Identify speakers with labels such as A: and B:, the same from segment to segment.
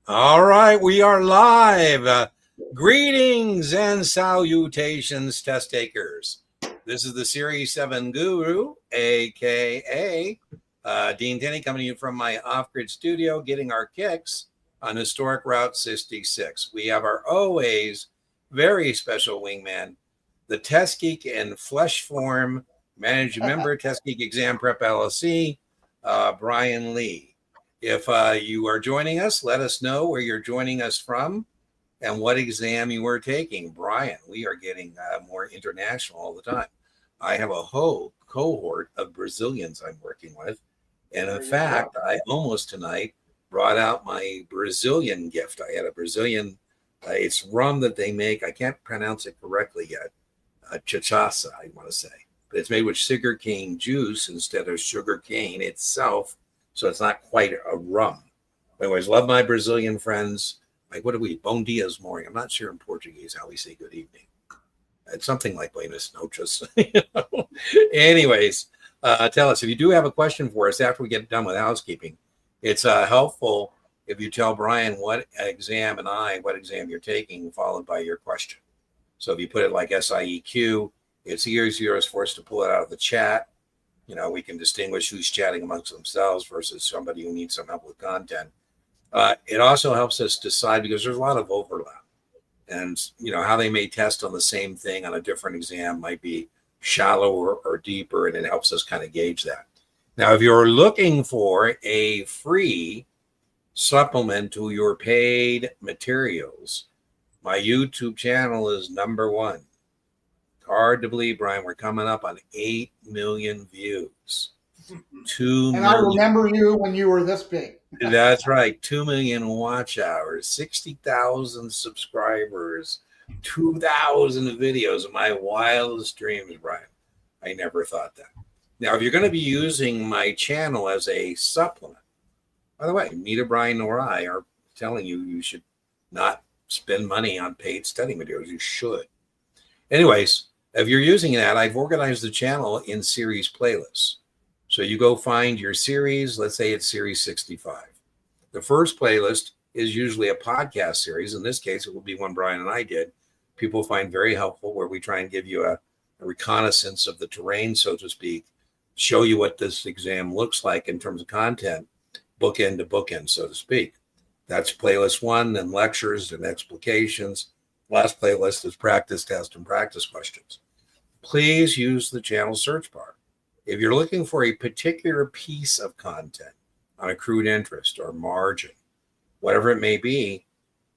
A: All right, we are live. Greetings and salutations, test takers. This is the Series 7 Guru, aka Dean Tenney, coming to you from my off-grid studio, getting our kicks on historic Route 66. We have our always very special wingman, the Test Geek in flesh form, managing member, Test Geek Exam Prep LLC, Brian Lee. If you are joining us, let us know where you're joining us from and what exam you are taking. Brian, we are getting more international all the time. I have a whole cohort of Brazilians I'm working with. And in fact, I almost tonight brought out my Brazilian gift. I had a Brazilian, it's rum that they make. I can't pronounce it correctly yet. Cachaça, I want to say. But it's made with sugarcane juice instead of sugar cane itself. So it's not quite a rum. Anyways, love my Brazilian friends. Like, what do we? Bom dias morning. I'm not sure in Portuguese how we say good evening. It's something like buenas noches. Anyways, tell us if you do have a question for us after we get done with housekeeping. It's helpful if you tell Brian what exam you're taking, followed by your question. So if you put it like SIEQ, it's easier for us to pull it out of the chat. You know, we can distinguish who's chatting amongst themselves versus somebody who needs some help with content. It also helps us decide because there's a lot of overlap. And, you know, how they may test on the same thing on a different exam might be shallower or deeper, and it helps us kind of gauge that. Now, if you're looking for a free supplement to your paid materials, my YouTube channel is #1. Hard to believe, Brian. We're coming up on 8 million views. 2 million.
B: And I remember you when you were this big.
A: That's right. 2 million watch hours, 60,000 subscribers, 2,000 videos of my wildest dreams, Brian. I never thought that. Now, if you're going to be using my channel as a supplement, by the way, neither Brian nor I are telling you should not spend money on paid study materials. You should. Anyways, if you're using that, I've organized the channel in series playlists. So you go find your series. Let's say it's series 65. The first playlist is usually a podcast series. In this case, it will be one Brian and I did. People find very helpful, where we try and give you a reconnaissance of the terrain, so to speak, show you what this exam looks like in terms of content, bookend to bookend, so to speak. That's playlist 1, then lectures and explications. Last playlist is practice, test, and practice questions. Please use the channel search bar. If you're looking for a particular piece of content on accrued interest or margin, whatever it may be,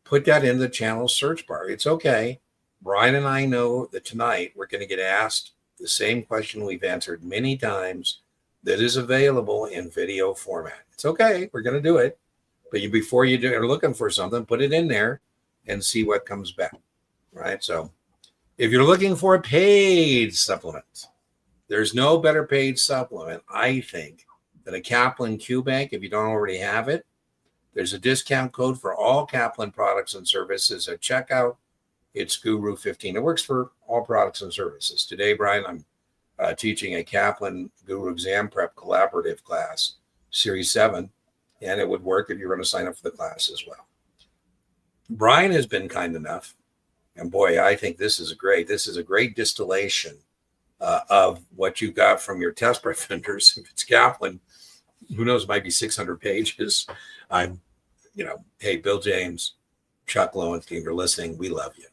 A: put that in the channel search bar. It's okay. Brian and I know that tonight we're going to get asked the same question we've answered many times that is available in video format. It's okay. We're going to do it. But before you are looking for something, put it in there and see what comes back. Right? So if you're looking for a paid supplement, there's no better paid supplement, I think, than a Kaplan QBank. If you don't already have it, there's a discount code for all Kaplan products and services at checkout. It's Guru15. It works for all products and services. Today, Brian, I'm teaching a Kaplan Guru Exam Prep collaborative class, Series 7, and it would work if you're going to sign up for the class as well. Brian has been kind enough, and boy, I think this is a great distillation of what you got from your test prep vendors. If it's Kaplan, who knows, it might be 600 pages. Hey, Bill James, Chuck Lowenstein, you're listening. We love you.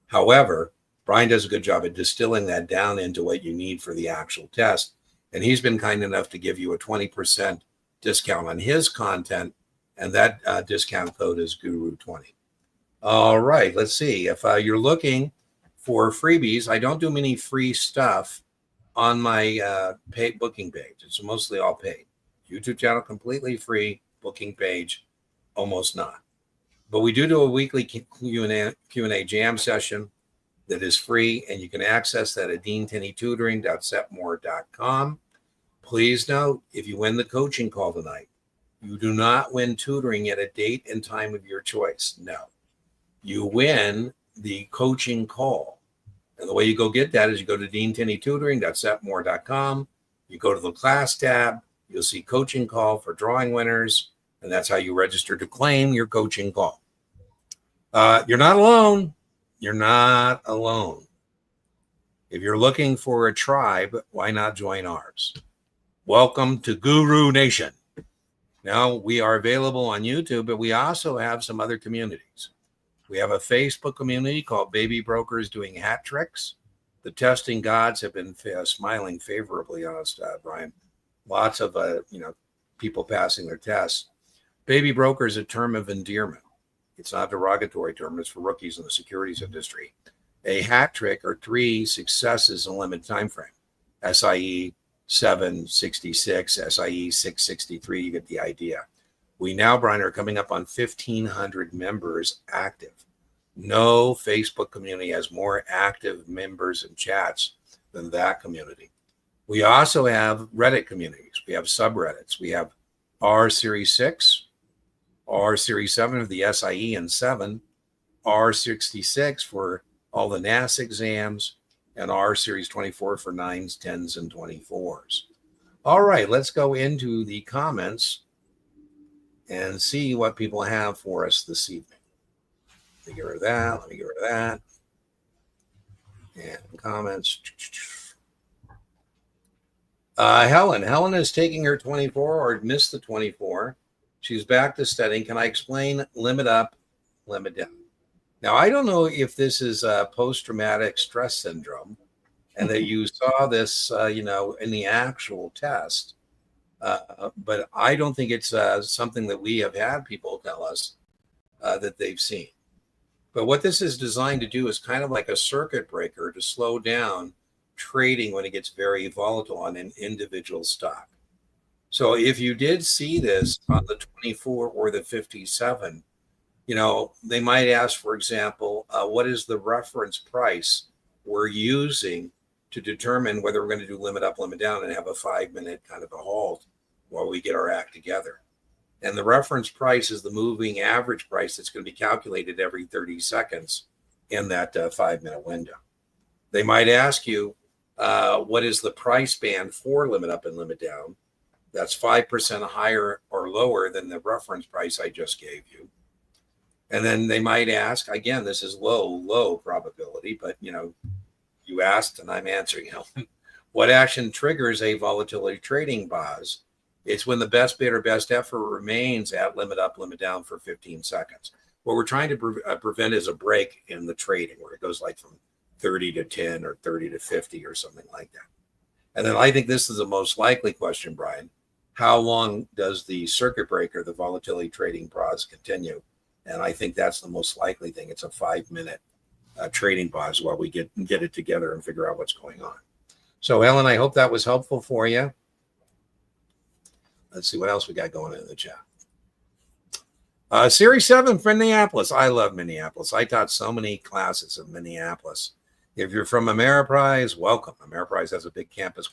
A: However, Brian does a good job at distilling that down into what you need for the actual test. And he's been kind enough to give you a 20% discount on his content. And that discount code is Guru20. All right, let's see. If you're looking for freebies, I don't do many free stuff on my paid booking page. It's mostly all paid. YouTube channel, completely free. Booking page, almost not. But we do a weekly Q&A jam session that is free, and you can access that at deantenneytutoring.setmore.com. Please note, if you win the coaching call tonight, you do not win tutoring at a date and time of your choice. No. You win the coaching call. And the way you go get that is you go to deantenneytutoring.setmore.com. You go to the class tab. You'll see coaching call for drawing winners. And that's how you register to claim your coaching call. You're not alone. You're not alone. If you're looking for a tribe, why not join ours? Welcome to Guru Nation. Now, we are available on YouTube, but we also have some other communities. We have a Facebook community called Baby Brokers Doing Hat Tricks. The testing gods have been smiling favorably on us, Brian. Lots of people passing their tests. Baby broker is a term of endearment. It's not a derogatory term. It's for rookies in the securities industry. A hat trick are 3 successes in a limited time frame. SIE 766, SIE 663. You get the idea. We now, Brian, are coming up on 1,500 members active. No Facebook community has more active members and chats than that community. We also have Reddit communities. We have subreddits. We have R Series 6, R Series 7 of the SIE and 7, R66 for all the NASAA exams, and R Series 24 for 9s, 10s, and 24s. All right, let's go into the comments and see what people have for us this evening. Let me get rid of that. Let me get rid of that. And comments. Helen is taking her 24 or missed the 24. She's back to studying. Can I explain limit up, limit down? Now, I don't know if this is a post-traumatic stress syndrome and that you saw this, in the actual test. But I don't think it's something that we have had people tell us that they've seen. But what this is designed to do is kind of like a circuit breaker to slow down trading when it gets very volatile on an individual stock. So if you did see this on the 24 or the 57, they might ask, for example, what is the reference price we're using to determine whether we're going to do limit up, limit down, and have a 5-minute kind of a halt while we get our act together. And the reference price is the moving average price that's going to be calculated every 30 seconds in that 5-minute window. They might ask you, what is the price band for limit up and limit down? That's 5% higher or lower than the reference price I just gave you. And then they might ask, again, this is low probability, but you asked and I'm answering. What action triggers a volatility trading pause? It's when the best bid or best effort remains at limit up, limit down for 15 seconds. What we're trying to prevent is a break in the trading where it goes like from 30 to 10 or 30 to 50 or something like that. And then I think this is the most likely question, Brian. How long does the circuit breaker, the volatility trading pause, continue? And I think that's the most likely thing. It's a 5-minute trading pause while we get it together and figure out what's going on. So, Ellen, I hope that was helpful for you. Let's see what else we got going in the chat. Series 7 from Minneapolis. I love Minneapolis. I taught so many classes in Minneapolis. If you're from Ameriprise, welcome. Ameriprise has a big campus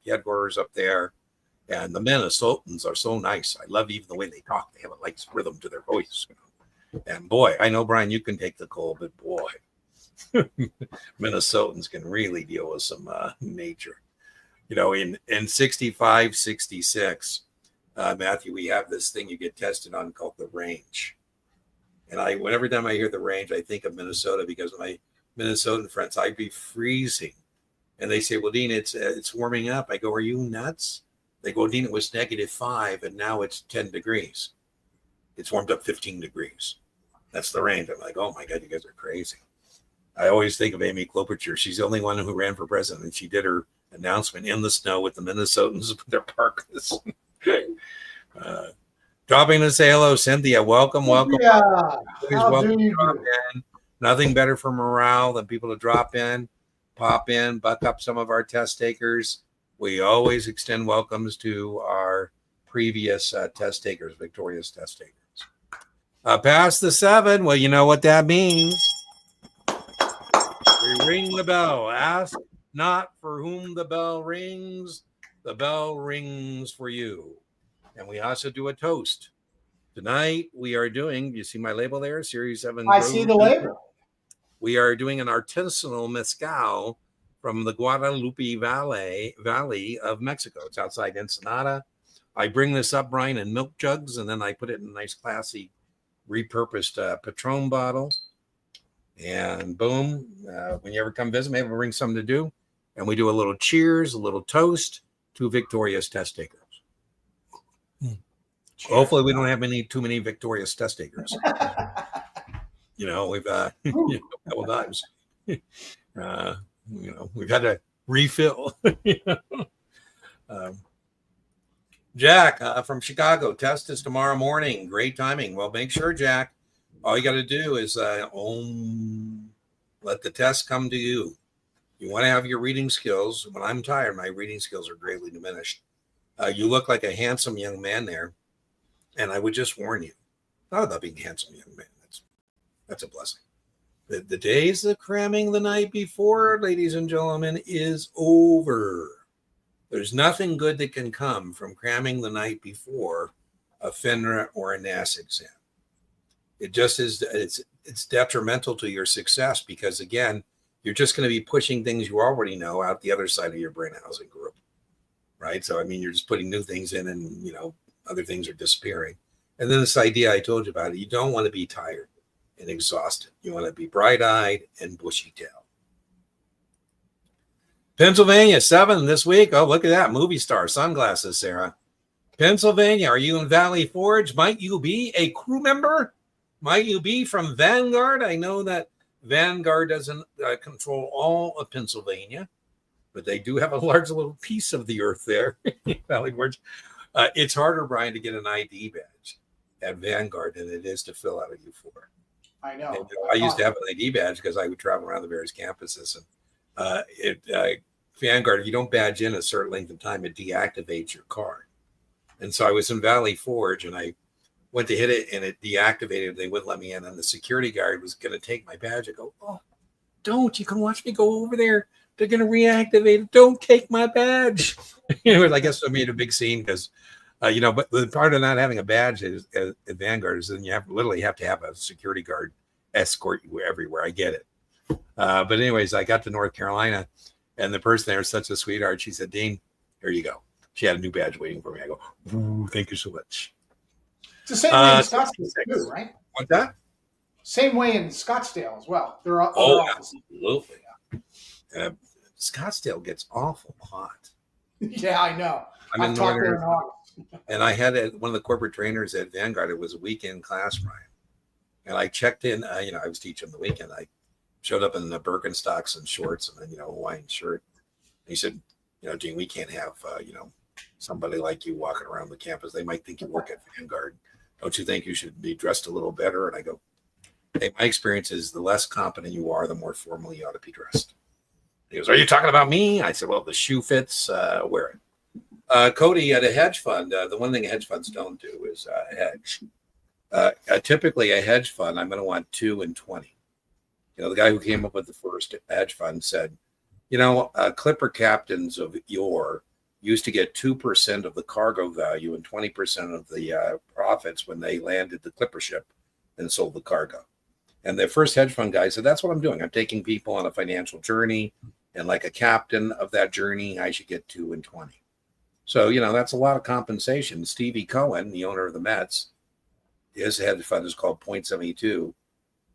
A: headquarters up there. And the Minnesotans are so nice. I love even the way they talk. They have a nice rhythm to their voice. And boy, I know, Brian, you can take the cold, but boy, Minnesotans can really deal with some nature. In 65, 66, Matthew, we have this thing you get tested on called the range. And every time I hear the range, I think of Minnesota because of my Minnesotan friends. I'd be freezing. And they say, well, Dean, it's warming up. I go, are you nuts? They go, Dean, it was -5 and now it's 10 degrees. It's warmed up 15 degrees. That's the range. I'm like, oh my God, you guys are crazy. I always think of Amy Klobuchar. She's the only one who ran for president. And she did her announcement in the snow with the Minnesotans with their parkas. Dropping to say hello, Cynthia. Welcome.
B: Yeah.
A: Welcome to drop in. Nothing better for morale than people to drop in, pop in, buck up some of our test takers. We always extend welcomes to our previous test takers, victorious test takers. Past the 7. Well, you know what that means. We ring the bell. Ask not for whom the bell rings for you. And we also do a toast. Tonight we are doing, you see my label there, Series 7.
B: I see the label.
A: We are doing an artisanal mezcal from the Guadalupe Valley of Mexico. It's outside Ensenada. I bring this up, Brian, in milk jugs, and then I put it in a nice, classy, repurposed Patron bottle. And boom, when you ever come visit, maybe we'll bring something to do. And we do a little cheers, a little toast to victorious test takers. Hopefully we don't have too many victorious test takers. We've a couple times. We've had to refill. Jack from Chicago, test is tomorrow morning. Great timing. Well, make sure, Jack, all you got to do is let the test come to you. You want to have your reading skills. When I'm tired, my reading skills are greatly diminished. You look like a handsome young man there. And I would just warn you, not about being a handsome young man. That's a blessing. The days of cramming the night before, ladies and gentlemen, is over. There's nothing good that can come from cramming the night before a FINRA or a NASAA exam. It just is, it's detrimental to your success because, again, you're just going to be pushing things you already know out the other side of your brain housing group, right? So, I mean, you're just putting new things in and, other things are disappearing. And then this idea I told you about, you don't want to be tired and exhausted. You want to be bright-eyed and bushy-tailed. Pennsylvania, 7 this week. Oh, look at that. Movie star sunglasses, Sarah. Pennsylvania, are you in Valley Forge? Might you be a crew member? Might you be from Vanguard? I know that Vanguard doesn't control all of Pennsylvania, but they do have a large little piece of the earth there, Valley Forge. It's harder, Brian, to get an ID badge at Vanguard than it is to fill out a U4.
B: I know.
A: And, I used to have an ID badge because I would travel around the various campuses. And Vanguard, if you don't badge in a certain length of time, it deactivates your card. And so I was in Valley Forge, and I went to hit it, and it deactivated. They wouldn't let me in, and the security guard was going to take my badge. I go, oh, don't. You can watch me go over there. They're going to reactivate it. Don't take my badge. I guess I made a big scene because, but the part of not having a badge at Vanguard is then you literally have to have a security guard escort you everywhere. I get it. But anyways, I got to North Carolina, and the person there is such a sweetheart. She said, Dean, here you go. She had a new badge waiting for me. I go, ooh, thank you so much.
B: It's the same way in Scottsdale too, right?
A: What's that?
B: Same way in Scottsdale as well. They're all
A: absolutely. Scottsdale gets awful hot.
B: Yeah, I know.
A: I'm in Northern and I had one of the corporate trainers at Vanguard. It was a weekend class, Brian. And I checked in, I was teaching the weekend. I showed up in the Birkenstocks and shorts and then, Hawaiian shirt. And he said, Dean, we can't have, somebody like you walking around the campus. They might think you work at Vanguard. Don't you think you should be dressed a little better? And I go, hey, my experience is the less competent you are, the more formally you ought to be dressed. He goes, are you talking about me? I said, well, the shoe fits, wear it. Cody, at a hedge fund, the one thing hedge funds don't do is hedge. Typically, a hedge fund, I'm going to want 2 and 20. The guy who came up with the first hedge fund said, Clipper captains of yore used to get 2% of the cargo value and 20% of the profits when they landed the Clipper ship and sold the cargo. And the first hedge fund guy said, that's what I'm doing. I'm taking people on a financial journey. And like a captain of that journey, I should get 2 and 20. So, that's a lot of compensation. Stevie Cohen, the owner of the Mets, his hedge fund is called 0.72.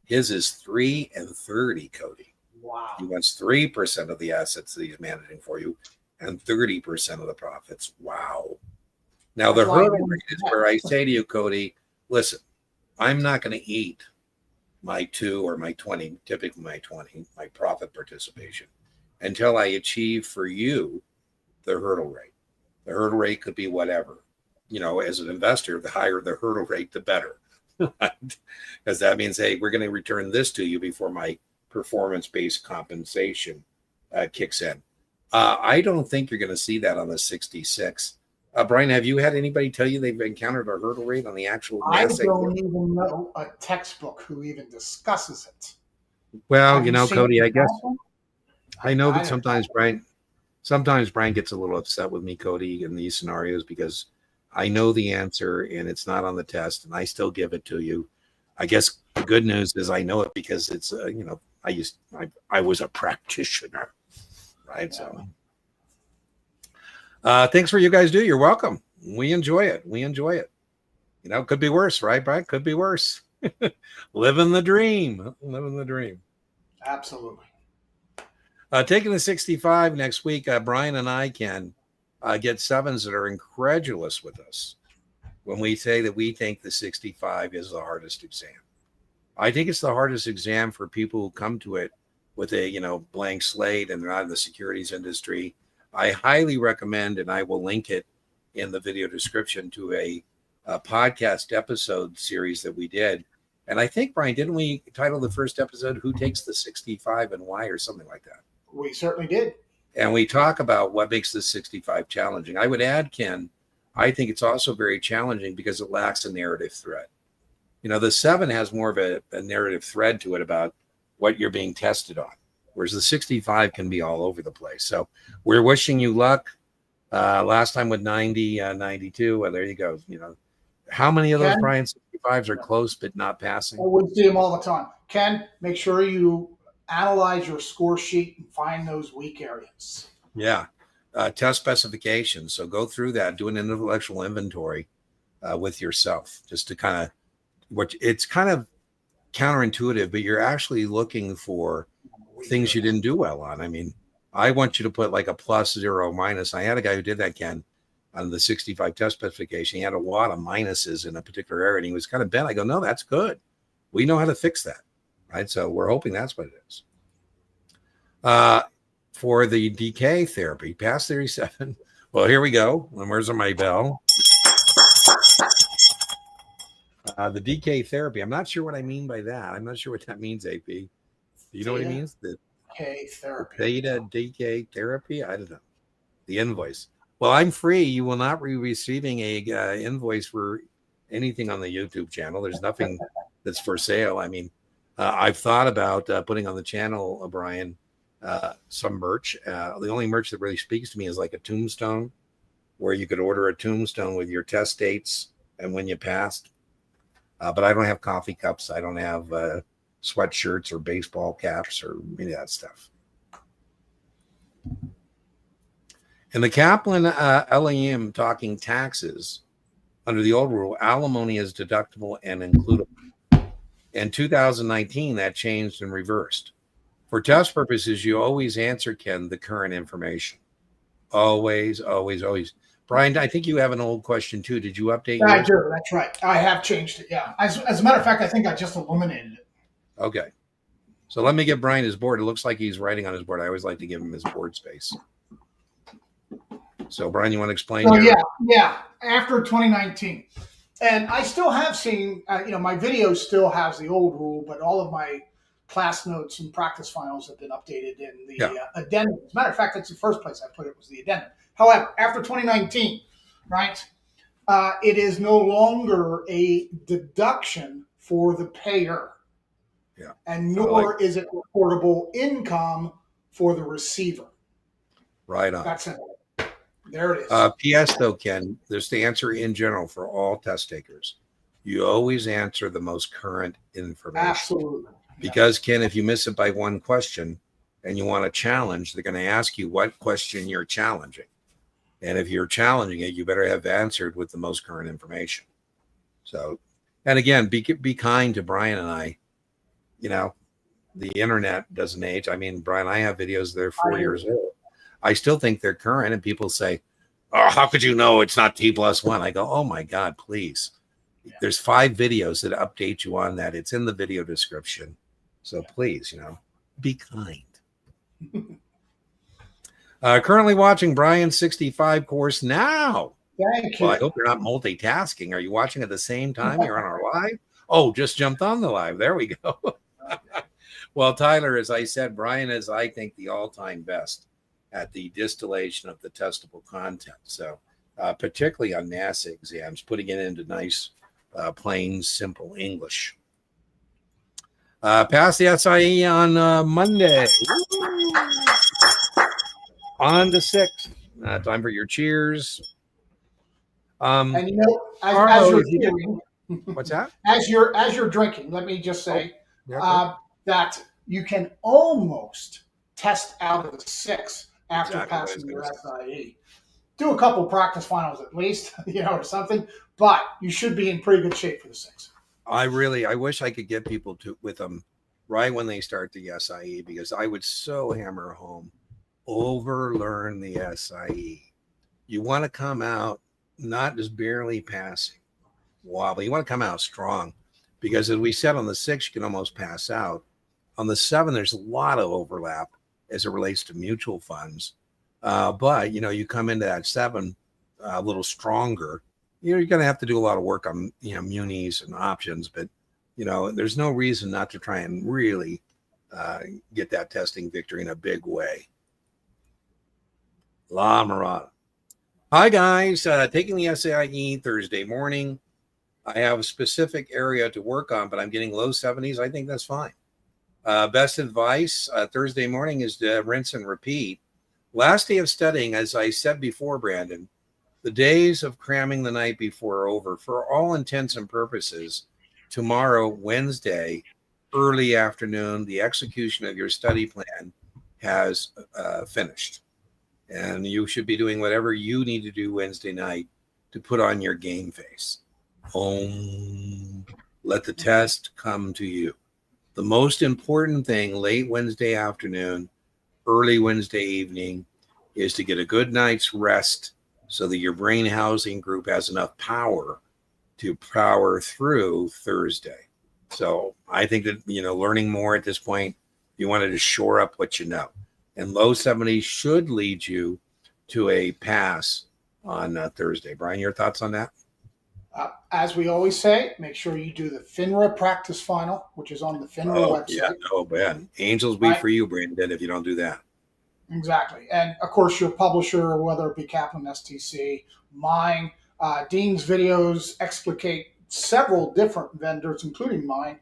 A: His is 3 and 30, Cody.
B: Wow.
A: He wants 3% of the assets that he's managing for you and 30% of the profits. Wow. Now, the hurdle rate is where I say to you, Cody, listen, I'm not going to eat my 2 or my 20, typically my 20, my profit participation, until I achieve for you the hurdle rate. The hurdle rate could be whatever. As an investor, the higher the hurdle rate, the better. Because that means, hey, we're going to return this to you before my performance-based compensation kicks in. I don't think you're going to see that on the 66. Brian, have you had anybody tell you they've encountered a hurdle rate on the actual NASA?
B: I don't even know a textbook who even discusses it.
A: Well, Cody, I guess I know that sometimes Brian gets a little upset with me, Cody, in these scenarios because I know the answer and it's not on the test and I still give it to you. I guess the good news is I know it because it's, I was a practitioner, right? So thanks for you guys do. You're welcome. We enjoy it. We enjoy it. You know, could be worse, right, Brian? Could be worse. Living the dream. Living the dream.
B: Absolutely.
A: Taking the 65 next week, Brian and I can get sevens that are incredulous with us when we say that we think the 65 is the hardest exam. I think it's the hardest exam for people who come to it with a blank slate and they're not in the securities industry. I highly recommend, and I will link it in the video description, to a podcast episode series that we did. And I think, Brian, didn't we title the first episode "Who Takes the 65 and Why" or something like that?
B: We certainly did.
A: And we talk about what makes the 65 challenging. I would add, Ken, I think it's also very challenging because it lacks a narrative thread. You know, the 7 has more of a narrative thread to it about what you're being tested on, whereas the 65 can be all over the place. So we're wishing you luck. Last time with 90, 92. Well, there you go. You know, how many of those,
B: Ken?
A: Brian, 65s are close but not passing?
B: I would see them all the time. Ken, make sure you analyze your score sheet and find those weak areas.
A: Yeah. Test specifications. So go through that, do an intellectual inventory with yourself, just to kind of, it's kind of counterintuitive, but you're actually looking for things you didn't do well on. I mean, I want you to put like a plus, 0, minus. I had a guy who did that, Ken, on the 65 test specification. He had a lot of minuses in a particular area and he was kind of bent. I go, no, that's good. We know how to fix that. Right. So we're hoping that's what it is. For the decay therapy, past 37. Well, here we go. And where's my bell? The decay therapy. I'm not sure what I mean by that. I'm not sure what that means, AP. Do you know what it means? The
B: decay therapy.
A: Theta decay therapy? I don't know. The invoice. Well, I'm free. You will not be receiving a invoice for anything on the YouTube channel. There's nothing that's for sale. I mean, I've thought about putting on the channel, Brian, some merch. The only merch that really speaks to me is like a tombstone, where you could order a tombstone with your test dates and when you passed. But I don't have coffee cups. I don't have sweatshirts or baseball caps or any of that stuff. In the Kaplan LEM talking taxes, under the old rule, alimony is deductible and includable. In 2019, that changed and reversed. For test purposes, you always answer, Ken, the current information. Always, always, always. Brian, I think you have an old question too. Did you update yours?
B: I do. That's right. I have changed it. Yeah. As a matter of fact, I think I just eliminated it.
A: Okay. So let me give Brian his board. It looks like he's writing on his board. I always like to give him his board space. So, Brian, you want to explain?
B: So, yeah. After 2019. And I still have seen, my video still has the old rule, but all of my class notes and practice files have been updated in the addendum. As a matter of fact, that's the first place I put it, was the addendum. However, after 2019, right, it is no longer a deduction for the payer.
A: Yeah.
B: And nor is it reportable income for the receiver.
A: Right on.
B: That's it. There it is.
A: P.S. though, Ken, there's the answer in general for all test takers. You always answer the most current information.
B: Absolutely.
A: Because, Ken, if you miss it by one question and you want a challenge, they're going to ask you what question you're challenging. And if you're challenging it, you better have answered with the most current information. So, and again, be kind to Brian and I. You know, the internet doesn't age. I mean, Brian, I have videos that are 4 years old. I still think they're current, and people say, oh, how could you know it's not T+1? I go, oh my God, please. Yeah. There's 5 videos that update you on that. It's in the video description. So please, be kind. Currently watching Brian's 65 course now.
B: Thank you.
A: Well, I hope you're not multitasking. Are you watching at the same time you're on our live? Oh, just jumped on the live. There we go. Well, Tyler, as I said, Brian is, I think, the all-time best at the distillation of the testable content. So particularly on NASA exams, putting it into nice, plain, simple English. Pass the SIE on Monday. On to 6. Time for your cheers.
B: And as you're hearing,
A: what's that?
B: As you're drinking, let me just say that you can almost test out of the 6 after passing your SIE. do a couple practice finals at least, or something. But you should be in pretty good shape for the 6.
A: I wish I could get people with them right when they start the SIE, because I would so hammer home, overlearn the SIE. You want to come out not just barely passing, wobbly. You want to come out strong, because as we said, on the 6, you can almost pass out. On the 7, there's a lot of overlap as it relates to mutual funds. But, you come into that 7 a little stronger. You're going to have to do a lot of work on, munis and options, but, there's no reason not to try and really get that testing victory in a big way. La Mirada. Hi, guys. Taking the SAIE Thursday morning. I have a specific area to work on, but I'm getting low 70s. I think that's fine. Best advice Thursday morning is to rinse and repeat. Last day of studying, as I said before, Brandon, the days of cramming the night before are over. For all intents and purposes, tomorrow, Wednesday, early afternoon, the execution of your study plan has finished. And you should be doing whatever you need to do Wednesday night to put on your game face. Let the test come to you. The most important thing late Wednesday afternoon, early Wednesday evening, is to get a good night's rest so that your brain housing group has enough power to power through Thursday. So I think that, learning more at this point, you wanted to shore up what you know. And low 70s should lead you to a pass on Thursday. Brian, your thoughts on that?
B: As we always say, make sure you do the FINRA practice final, which is on the FINRA website.
A: Yeah, man. Angels be for you, Brandon, if you don't do that.
B: Exactly. And, of course, your publisher, whether it be Kaplan, STC, mine, Dean's videos explicate several different vendors, including mine,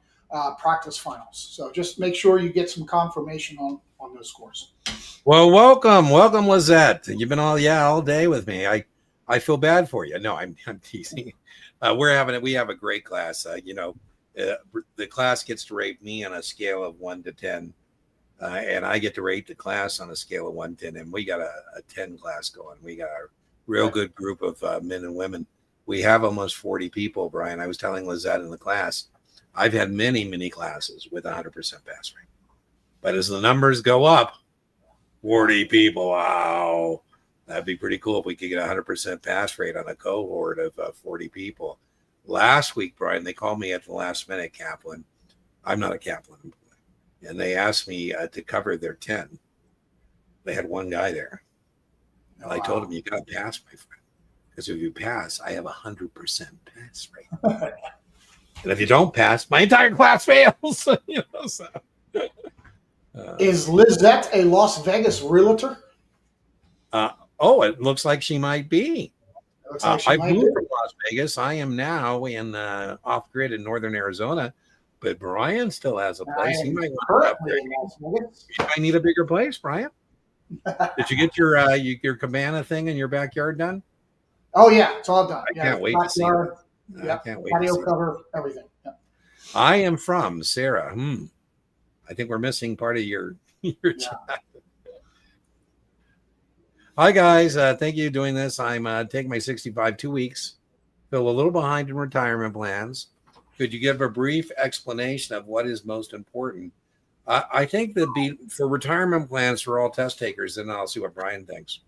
B: practice finals. So just make sure you get some confirmation on those scores.
A: Well, welcome, Lizette. You've been all day with me. I feel bad for you. No, I'm teasing. We have a great class. The class gets to rate me on a scale of 1 to 10. And I get to rate the class on a scale of 1 to 10, and we got a 10 class going. We got a real good group of men and women. We have almost 40 people, Brian. I was telling Lizette in the class, I've had many classes with 100% pass rate. But as the numbers go up, 40 people, wow, that'd be pretty cool if we could get 100% pass rate on a cohort of 40 people. Last week, Brian, they called me at the last minute, Kaplan. I'm not a Kaplan employee. And they asked me to cover their 10. They had one guy there. And I told him, you got to pass, my friend. Because if you pass, I have 100% pass rate. And if you don't pass, my entire class fails. So.
B: Is Lizette a Las Vegas realtor?
A: It looks like she might be. I moved from Las Vegas. I am now in off-grid in northern Arizona. But Brian still has a place. He might want to upgrade. You might need a bigger place, Brian. Did you get your cabana thing in your backyard done?
B: Oh yeah, it's all done.
A: I can't wait to see it.
B: I can't wait. Patio cover, everything. Yeah.
A: I am from Sarah. I think we're missing part of your chat. Hi guys, thank you for doing this. I'm taking my 65 2 weeks. Feel a little behind in retirement plans. Could you give a brief explanation of what is most important? I think that for retirement plans for all test takers, and I'll see what Brian thinks.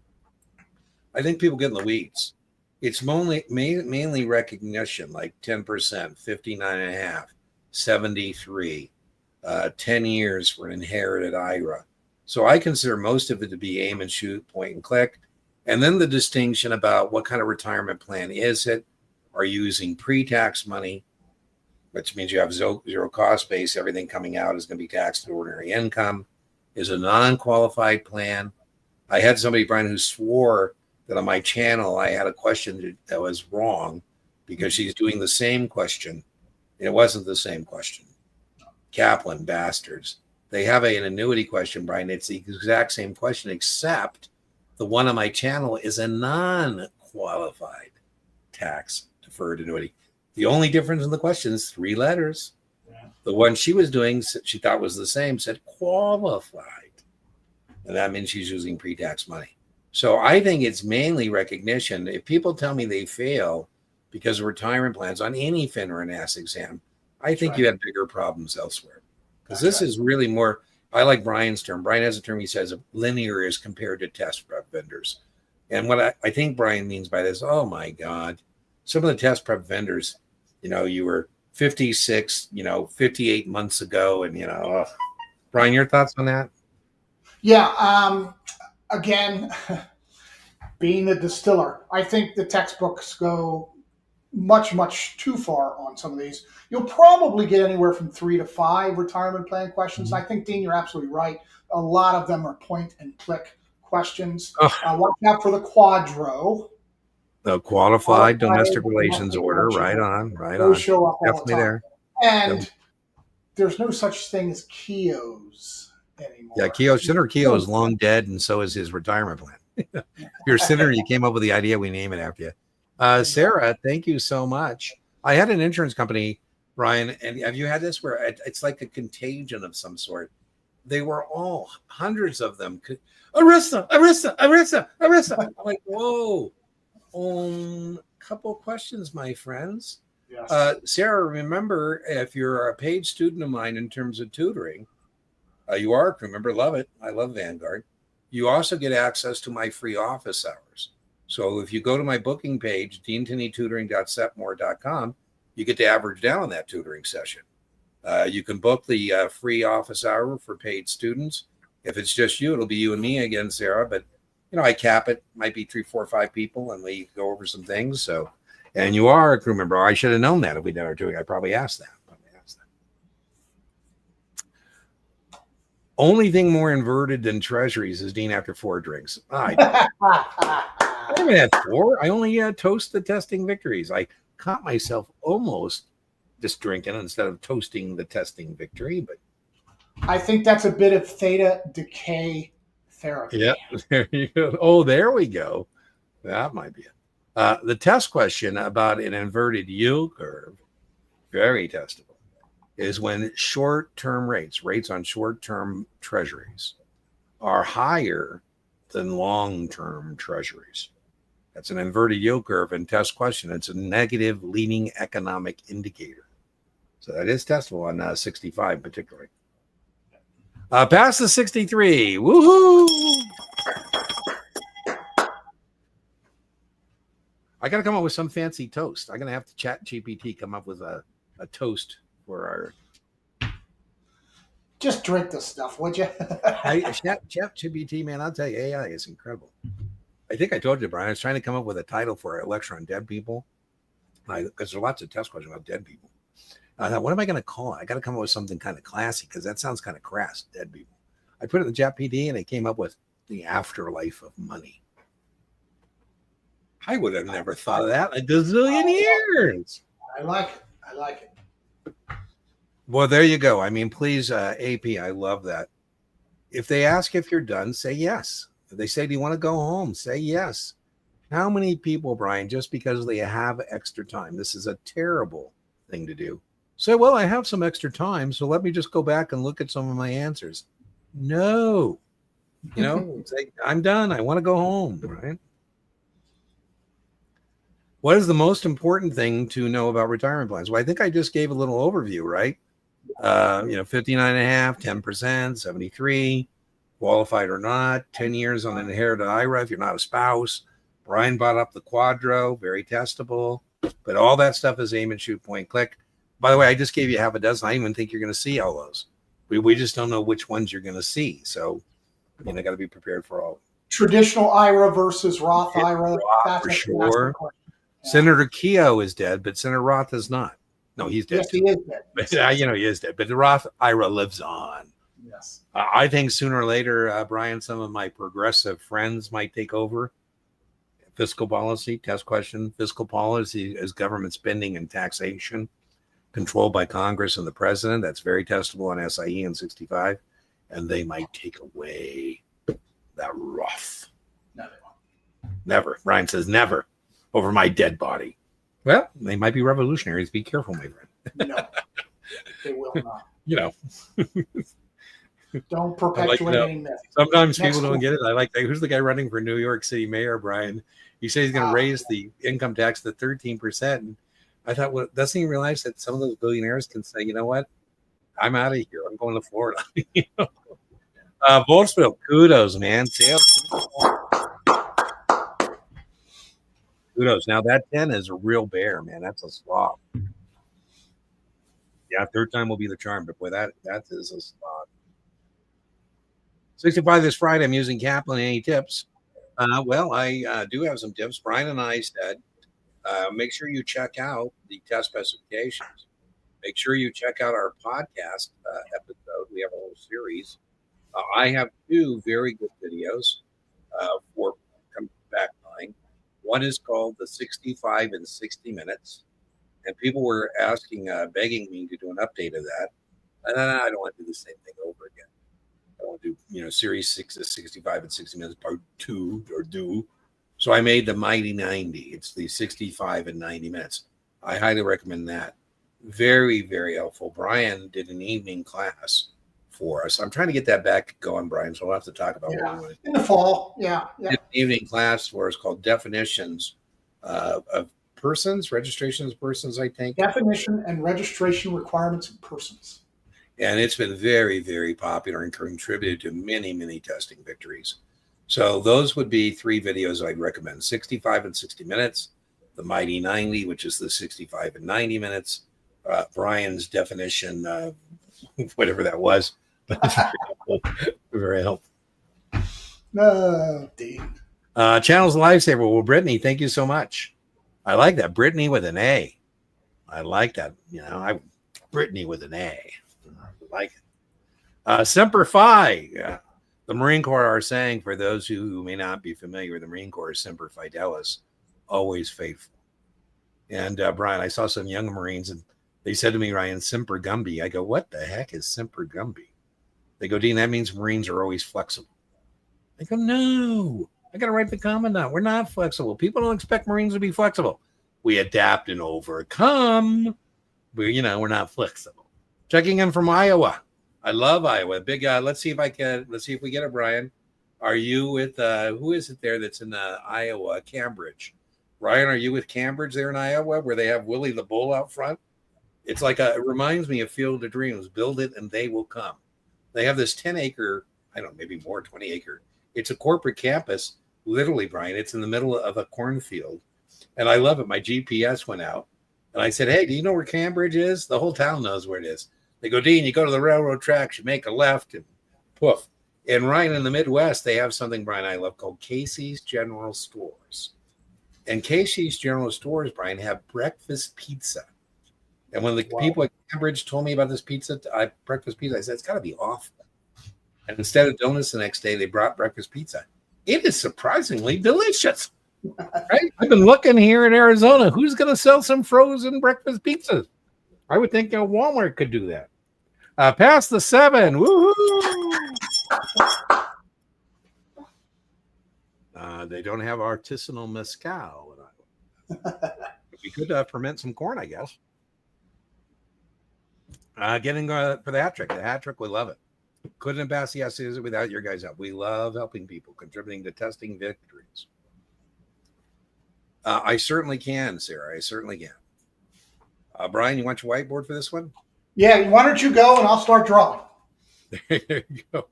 A: I think people get in the weeds. It's mainly recognition, like 10%, 59.5, 73, 10 years for an inherited IRA. So I consider most of it to be aim and shoot, point and click. And then the distinction about what kind of retirement plan is it? Are you using pre-tax money? Which means you have zero cost base. Everything coming out is going to be taxed to ordinary income. Is a non-qualified plan. I had somebody, Brian, who swore that on my channel I had a question that was wrong because she's doing the same question. It wasn't the same question. Kaplan bastards. They have an annuity question, Brian. It's the exact same question, except the one on my channel is a non-qualified tax deferred annuity. The only difference in the question is 3 letters. Yeah. The one she was doing, she thought was the same, said qualified. And that means she's using pre-tax money. So I think it's mainly recognition. If people tell me they fail because of retirement plans on any FINRA NASAA exam, I think you have bigger problems elsewhere. Because this is really more, I like Brian's term. Brian has a term he says linear is compared to test prep vendors. And what I think Brian means by this, oh my God, some of the test prep vendors, you were 56, 58 months ago. And, Brian, your thoughts on that?
B: Yeah. Again, being a distiller, I think the textbooks go much, much too far on some of these. You'll probably get anywhere from 3 to 5 retirement plan questions. I think, Dean, you're absolutely right. A lot of them are point and click questions. Watch out for the quadro.
A: The qualified domestic relations order. Right on.
B: Those show up all
A: Definitely
B: the time.
A: there.
B: And there's no such thing as KEOs anymore.
A: Yeah, Senator Keogh is long dead, and so is his retirement plan. If you're a senator, you came up with the idea, we name it after you. Sarah, thank you so much. I had an insurance company, Brian, and have you had this where it's like a contagion of some sort? They were all, hundreds of them. Arista. I'm like, whoa. Couple questions, my friends. Yes. Sarah, remember, if you're a paid student of mine in terms of tutoring, you are a crew member. Love it. I love Vanguard. You also get access to my free office hours. So if you go to my booking page, deantinneytutoring.setmore.com, you get to average down on that tutoring session. You can book the free office hour for paid students. If it's just you, it'll be you and me again, Sarah. But, I cap it. Might be 3, 4, 5 people, and we go over some things. So, and you are a crew member. I should have known that if we did our tutoring. I probably asked that. Only thing more inverted than treasuries is Dean after 4 drinks. I haven't had 4. I only toast the testing victories. I caught myself almost just drinking instead of toasting the testing victory. But
B: I think that's a bit of theta decay therapy.
A: Yeah, there you go. Oh, there we go. That might be it. The test question about an inverted yield curve, very testable, is when short-term rates on short-term treasuries are higher than long-term treasuries. That's an inverted yield curve and test question. It's a negative leading economic indicator. So that is testable on 65 particularly. Past the 63. Woohoo! I got to come up with some fancy toast. I'm going to have to chat GPT come up with a toast for our.
B: Just drink this stuff, would you?
A: Chat GPT, man, I'll tell you, AI is incredible. I think I told you, Brian, I was trying to come up with a title for a lecture on dead people. Because there's lots of test questions about dead people. I thought, what am I going to call it? I got to come up with something kind of classy because that sounds kind of crass, dead people. I put it in the chat PD and it came up with the afterlife of money. I would have never thought of that in a gazillion years.
B: I like it.
A: Well, there you go. I mean, please, AP, I love that. If they ask if you're done, say yes. If they say, do you want to go home? Say yes. How many people, Brian, just because they have extra time, this is a terrible thing to do, say, well, I have some extra time, so let me just go back and look at some of my answers. No. Say, I'm done. I want to go home, right? What is the most important thing to know about retirement plans? Well, I think I just gave a little overview, right? 59.5, 10%, 73, qualified or not, 10 years on an inherited IRA if you're not a spouse. Brian brought up the quadro, very testable, but all that stuff is aim and shoot, point, click. By the way, I just gave you half a dozen. I don't even think you're going to see all those. We just don't know which ones you're going to see. So, got to be prepared for all.
B: Traditional IRA versus Roth IRA.
A: Roth for sure. Yeah. Senator Keogh is dead, but Senator Roth is not. No, he's dead.
B: Yes, he is dead.
A: But, he is dead. But the Roth IRA lives on.
B: Yes.
A: I think sooner or later, Brian, some of my progressive friends might take over. Fiscal policy, test question. Fiscal policy is government spending and taxation controlled by Congress and the president. That's very testable on SIE and 65. And they might take away that Roth. Never. Brian says never over my dead body. Well, they might be revolutionaries. Be careful, my friend.
B: No, they will not. Don't
A: I like,
B: perpetuate any myth.
A: sometimes
B: Next
A: people don't
B: one.
A: get it. I like that. Who's the guy running for New York City mayor, Brian? He said he's going to raise the income tax to 13%. And I thought, well, doesn't he realize that some of those billionaires can say, you know what? I'm out of here. I'm going to Florida. You know? Volkswagen, kudos, man. Kudos. Now that 10 is a real bear, man. That's a slog. Yeah, third time will be the charm. But boy, that is a slog. 65 this Friday. I'm using Kaplan. Any tips? Well, I do have some tips. Brian and I said, make sure you check out the test specifications. Make sure you check out our podcast episode. We have a whole series. I have two very good videos for come back line. One is called the 65 in 60 minutes. And people were asking, begging me to do an update of that. And I don't want to do the same thing over again. I want to do, series 65 in 60 minutes, part 2 or do. So I made the Mighty 90. It's the 65 in 90 minutes. I highly recommend that. Very, very helpful. Brian did an evening class for us. I'm trying to get that back going, Brian. So we'll have to talk about what we want to do.
B: In the fall. Yeah.
A: An evening class for us called Definitions of Persons, Registrations of Persons, I think.
B: Definition and registration requirements of persons.
A: And it's been very, very popular and contributed to many, many testing victories. So those would be three videos I'd recommend. 65 in 60 minutes, the Mighty 90, which is the 65 in 90 minutes, Brian's definition, whatever that was. That's very helpful. Very helpful.
B: No, Dean.
A: Channel's a lifesaver. Well, Brittany, thank you so much. I like that. Brittany with an A. I like that. Brittany with an A. I like it. Semper Fi. The Marine Corps are saying, for those who may not be familiar with the Marine Corps, Semper Fidelis, always faithful. And Brian, I saw some young Marines and they said to me, Ryan, Semper Gumby. I go, what the heck is Semper Gumby? They go, Dean, that means Marines are always flexible. I go, no, I got to write the commandant. We're not flexible. People don't expect Marines to be flexible. We adapt and overcome. But, we're not flexible. Checking in from Iowa. I love Iowa. Big. Let's see if we get it, Brian. Are you with who is it there that's in Iowa? Cambridge. Ryan, are you with Cambridge there in Iowa, where they have Willie the Bull out front? It's like it reminds me of Field of Dreams. Build it and they will come. They have this 10-acre, I don't know, maybe more, 20-acre. It's a corporate campus, literally, Brian. It's in the middle of a cornfield, and I love it. My GPS went out, and I said, "Hey, do you know where Cambridge is?" The whole town knows where it is. They go, Dean, you go to the railroad tracks, you make a left, and poof. And Ryan, in the Midwest, they have something, Brian, I love called Casey's General Stores. And Casey's General Stores, Brian, have breakfast pizza. And when the people at Cambridge told me about this breakfast pizza, I said, it's got to be awful. And instead of donuts the next day, they brought breakfast pizza. It is surprisingly delicious. Right? I've been looking here in Arizona. Who's going to sell some frozen breakfast pizzas? I would think Walmart could do that. Past the 7. Woohoo! They don't have artisanal mezcal. We could ferment some corn, I guess. Getting for the hat trick. The hat trick, we love it. Couldn't have passed the essays without your guys' help. We love helping people, contributing to testing victories. I certainly can, Sarah. I certainly can. Brian, you want your whiteboard for this one?
B: Yeah, why don't you go and I'll start drawing.
A: There you go.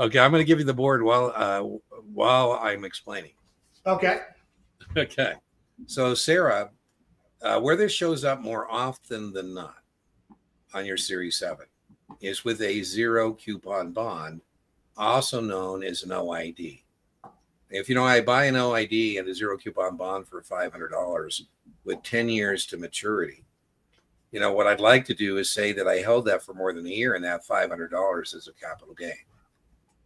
A: Okay, I'm going to give you the board while I'm explaining.
B: Okay.
A: Okay. So, Sarah, where this shows up more often than not on your Series 7 is with a zero coupon bond, also known as an OID. If I buy an OID and a zero coupon bond for $500 with 10 years to maturity, what I'd like to do is say that I held that for more than a year and that $500 is a capital gain.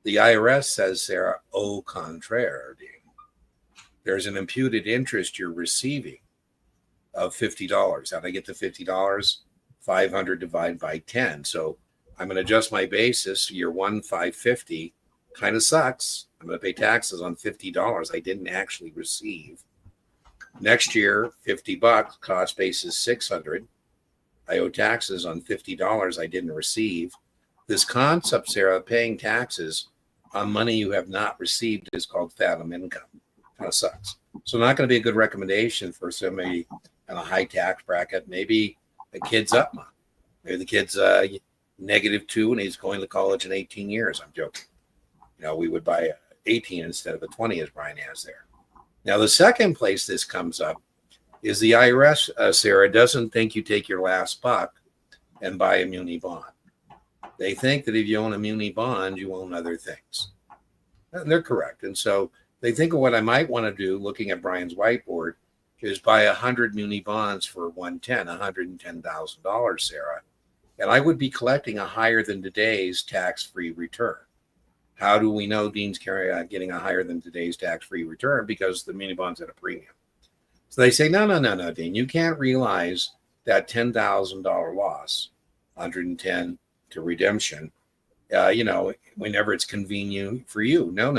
A: The IRS says, Sarah, au contraire, Dean. There's an imputed interest you're receiving of $50. How'd I get to $50? 500 divided by 10. So I'm going to adjust my basis. Year 1, 550. Kind of sucks. I'm going to pay taxes on $50 I didn't actually receive. Next year, $50, cost base is $600. I owe taxes on $50 I didn't receive. This concept, Sarah, paying taxes on money you have not received is called phantom income. Kind of sucks. So not going to be a good recommendation for somebody in a high tax bracket. Maybe a kid's up month. Maybe the kid's -2 and he's going to college in 18 years. I'm joking. We would buy 18 instead of a 20 as Brian has there. Now, the second place this comes up is the IRS, Sarah, doesn't think you take your last buck and buy a muni bond. They think that if you own a muni bond, you own other things. And they're correct. And so they think of what I might want to do, looking at Brian's whiteboard, is buy 100 muni bonds for $110,000, Sarah. And I would be collecting a higher than today's tax-free return. How do we know Dean's getting a higher than today's tax-free return? Because the muni bond's at a premium. So they say, no, Dean, you can't realize that $10,000 loss, 110 to redemption, whenever it's convenient for you. No.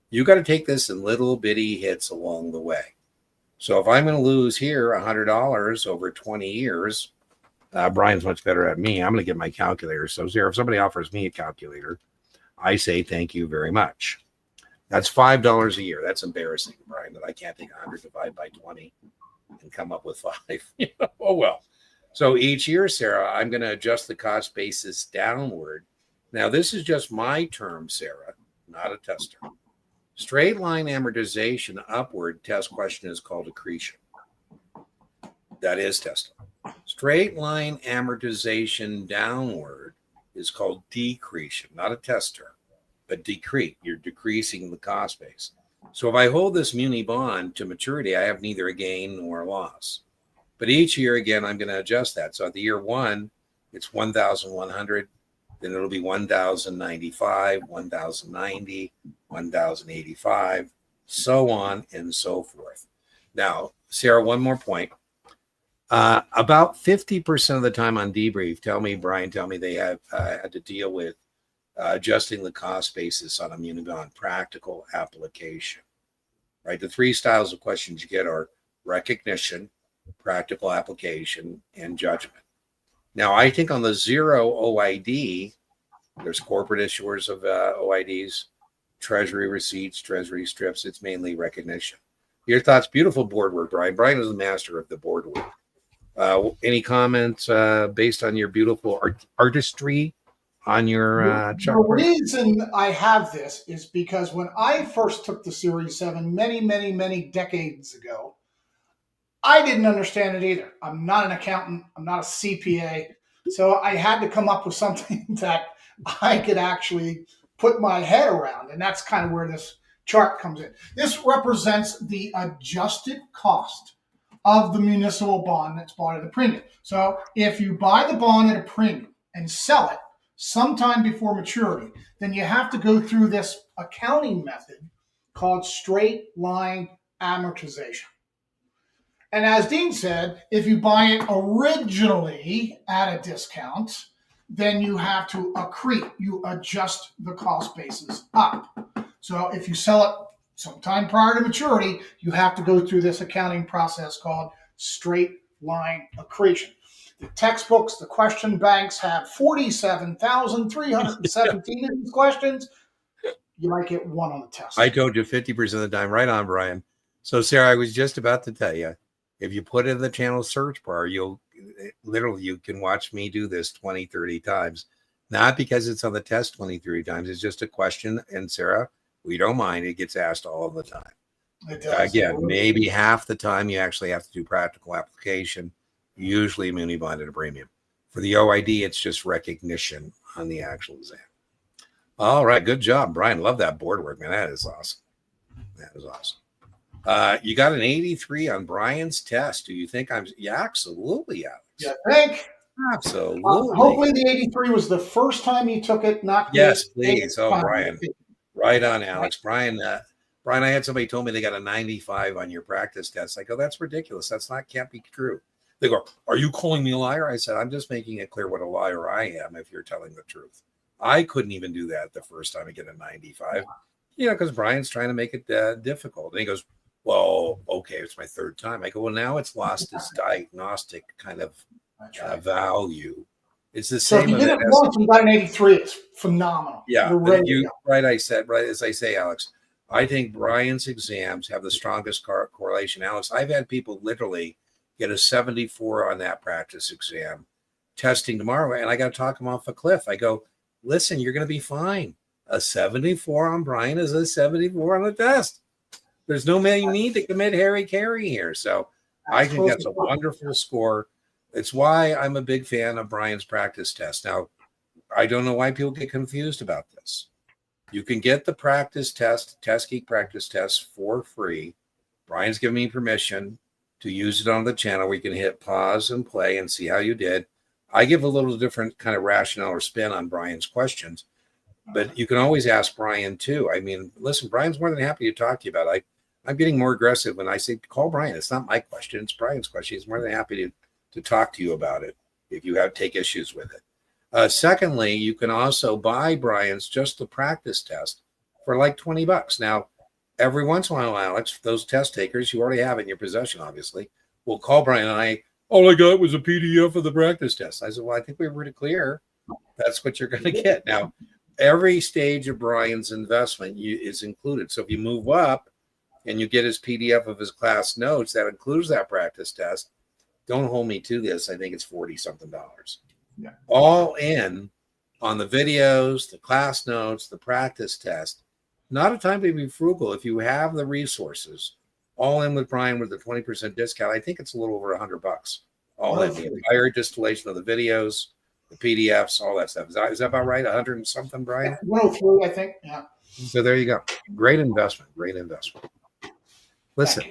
A: You got to take this in little bitty hits along the way. So if I'm going to lose here $100 over 20 years, Brian's much better at me. I'm going to get my calculator. So Sarah, if somebody offers me a calculator, I say thank you very much. That's $5 a year. That's embarrassing, Brian, that I can't take 100 divided by 20 and come up with 5. Oh, well. So each year, Sarah, I'm going to adjust the cost basis downward. Now, this is just my term, Sarah, not a tester. Straight line amortization upward test question is called accretion. That is testing. Straight line amortization downward is called decretion, not a tester, but decrete. You're decreasing the cost base. So if I hold this muni bond to maturity, I have neither a gain nor a loss. But each year, again, I'm going to adjust that. So at the year 1, it's 1,100. Then it'll be 1,095, 1,090, 1,085, so on and so forth. Now, Sarah, one more point. About 50% of the time on debrief, Brian, they have had to deal with adjusting the cost basis on a muni bond practical application, right? The 3 styles of questions you get are recognition, practical application, and judgment. Now, I think on the 0 OID, there's corporate issuers of OIDs, treasury receipts, treasury strips. It's mainly recognition. Your thoughts? Beautiful board work, Brian. Brian is the master of the board work. Any comments based on your beautiful artistry on your chart?
B: The reason I have this is because when I first took the Series 7 many decades ago, I didn't understand it either. I'm not an accountant. I'm not a CPA. So I had to come up with something that I could actually put my head around. And that's kind of where this chart comes in. This represents the adjusted cost of the municipal bond that's bought at a premium. So if you buy the bond at a premium and sell it sometime before maturity, then you have to go through this accounting method called straight line amortization. And as Dean said, if you buy it originally at a discount, then you have to accrete. You adjust the cost basis up. So if you sell it sometime prior to maturity, you have to go through this accounting process called straight line accretion. The textbooks, the question banks have 47,317 of these questions. You might get 1 on the test.
A: I told you 50% of the time. Right on, Brian. So, Sarah, I was just about to tell you, if you put it in the channel search bar, you can watch me do this 20, 30 times. Not because it's on the test 20, 30 times. It's just a question. And Sarah, we don't mind. It gets asked all the time. Again, maybe half the time you actually have to do practical application, usually muni bond at a premium. For the OID, it's just recognition on the actual exam. All right. Good job, Brian. Love that board work, man. That is awesome. You got an 83 on Brian's test. Do you think yeah, absolutely, Alex.
B: Yeah, think.
A: Absolutely.
B: Hopefully the 83 was the first time he took it, not
A: yes, please. Oh, Brian. Right on, Alex. Brian, I had somebody told me they got a 95 on your practice test. I go, that's ridiculous. Can't be true. They go, are you calling me a liar? I said, I'm just making it clear what a liar I am if you're telling the truth. I couldn't even do that the first time I get a 95. Because Brian's trying to make it difficult. And he goes, well, okay, it's my 3rd time. I go, well, now it's lost its diagnostic kind of value. It's the
B: So if
A: same
B: you
A: as
B: did
A: that.
B: it once and got an 83, it's phenomenal.
A: Yeah,
B: You're ready to go.
A: right. Right as I say, Alex. I think Brian's exams have the strongest correlation. Alex, I've had people literally get a 74 on that practice exam, testing tomorrow, and I got to talk them off a cliff. I go, listen, you're going to be fine. A 74 on Brian is a 74 on the test. There's no need to commit Harry Carey here. So I think that's a wonderful score. It's why I'm a big fan of Brian's practice test. Now, I don't know why people get confused about this. You can get the practice test, Test Geek practice test for free. Brian's given me permission to use it on the channel where you can hit pause and play and see how you did. I give a little different kind of rationale or spin on Brian's questions, but you can always ask Brian too. I mean, listen, Brian's more than happy to talk to you about it. I'm getting more aggressive when I say, call Brian. It's not my question. It's Brian's question. He's more than happy to talk to you about it if you take issues with it. Secondly, you can also buy Brian's just the practice test for like $20. Now, every once in a while, Alex, those test takers, you already have it in your possession, obviously, will call Brian and all I got was a PDF of the practice test. I said, well, I think we were pretty clear. That's what you're going to get. Now, every stage of Brian's investment is included. So if you move up and you get his PDF of his class notes, that includes that practice test. Don't hold me to this. I think it's $40-something.
B: Yeah.
A: All in on the videos, the class notes, the practice test. Not a time to be frugal. If you have the resources, all in with Brian with the 20% discount, I think it's a little over $100. All in the entire distillation of the videos, the PDFs, all that stuff. Is that about right? 100 and something, Brian?
B: 103, I think. Yeah.
A: So there you go. Great investment. Great investment. Listen,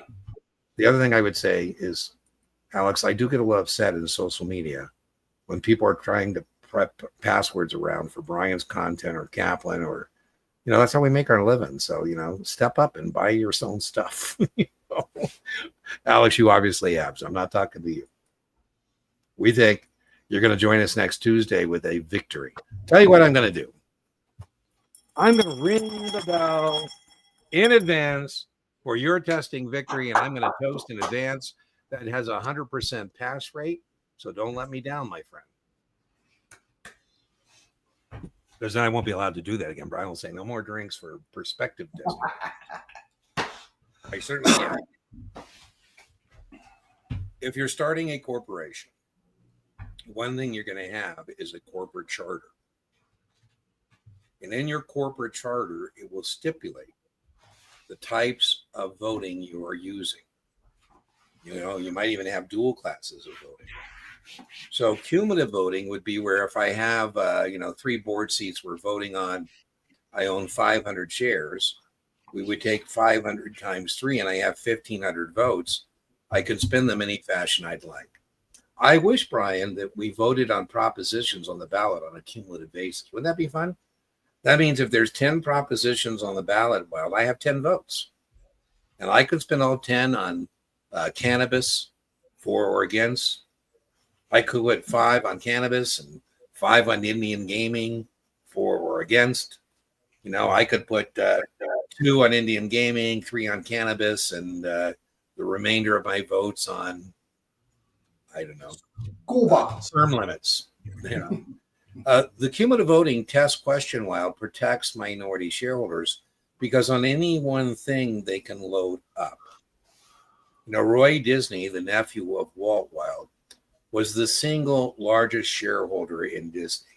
A: the other thing I would say is, Alex, I do get a little upset in social media when people are trying to prep passwords around for Brian's content or Kaplan or, that's how we make our living. So, step up and buy your own stuff. Alex, you obviously have, so I'm not talking to you. We think you're going to join us next Tuesday with a victory. Tell you what I'm going to do. I'm going to ring the bell in advance for your testing victory, and I'm going to toast in advance that it has a 100% pass rate. So don't let me down, my friend. Because then I won't be allowed to do that again. Brian will say no more drinks for perspective testing. I certainly can. If you're starting a corporation, one thing you're going to have is a corporate charter. And in your corporate charter, it will stipulate the types of voting you are using. You might even have dual classes of voting. So cumulative voting would be where if I have, 3 board seats we're voting on, I own 500 shares, we would take 500 times 3 and I have 1,500 votes. I can spend them any fashion I'd like. I wish, Brian, that we voted on propositions on the ballot on a cumulative basis. Wouldn't that be fun? That means if there's 10 propositions on the ballot, well, I have 10 votes. And I could spend all 10 on cannabis, for or against. I could put 5 on cannabis and 5 on Indian gaming, for or against. I could put 2 on Indian gaming, 3 on cannabis, and the remainder of my votes on, I don't know, term limits. The cumulative voting test question while protects minority shareholders because on any one thing they can load up. Roy Disney, the nephew of Walt Wild, was the single largest shareholder in Disney.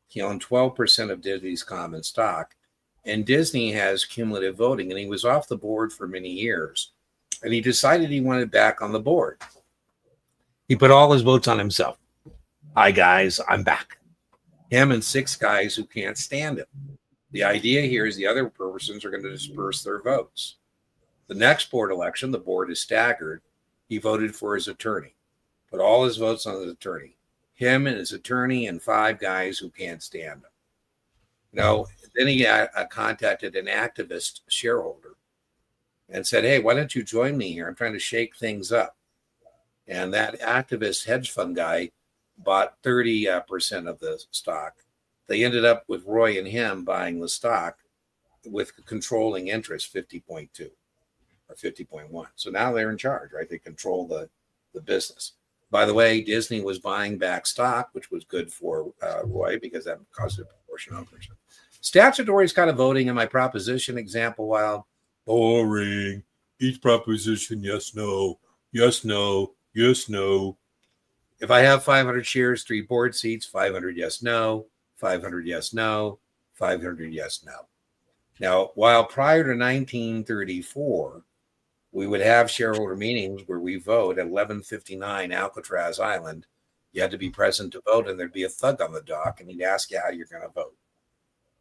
A: He owned 12% of Disney's common stock, and Disney has cumulative voting, and he was off the board for many years, and he decided he wanted back on the board. He put all his votes on himself. Hi, guys, I'm back. Him and 6 guys who can't stand him. The idea here is the other persons are going to disperse their votes. The next board election, the board is staggered. He voted for his attorney, put all his votes on his attorney, him and his attorney and 5 guys who can't stand him. Then he contacted an activist shareholder and said, hey, why don't you join me here? I'm trying to shake things up. And that activist hedge fund guy bought 30% of the stock. They ended up with Roy and him buying the stock with controlling interest, 50.2 or 50.1. So now they're in charge, right? They control the business. By the way, Disney was buying back stock, which was good for Roy because that caused a proportion of ownership. Statutory is kind of voting in my proposition example. While boring, each proposition, yes, no, yes, no, yes, no. If I have 500 shares, 3 board seats, 500 yes, no, 500 yes, no, 500 yes, no. Now, while prior to 1934, we would have shareholder meetings where we vote at 1159 Alcatraz Island. You had to be present to vote, and there'd be a thug on the dock, and he'd ask you how you're going to vote.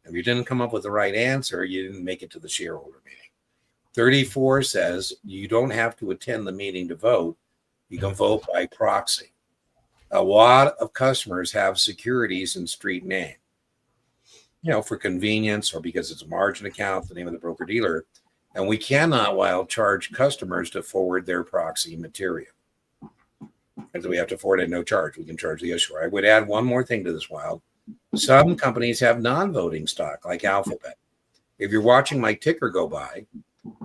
A: If you didn't come up with the right answer, you didn't make it to the shareholder meeting. 34 says you don't have to attend the meeting to vote. You can vote by proxy. A lot of customers have securities in street name, for convenience or because it's a margin account, the name of the broker dealer. And we cannot, charge customers to forward their proxy material. And so we have to forward at no charge. We can charge the issuer. I would add one more thing to this, Wild. Some companies have non-voting stock, like Alphabet. If you're watching my ticker go by,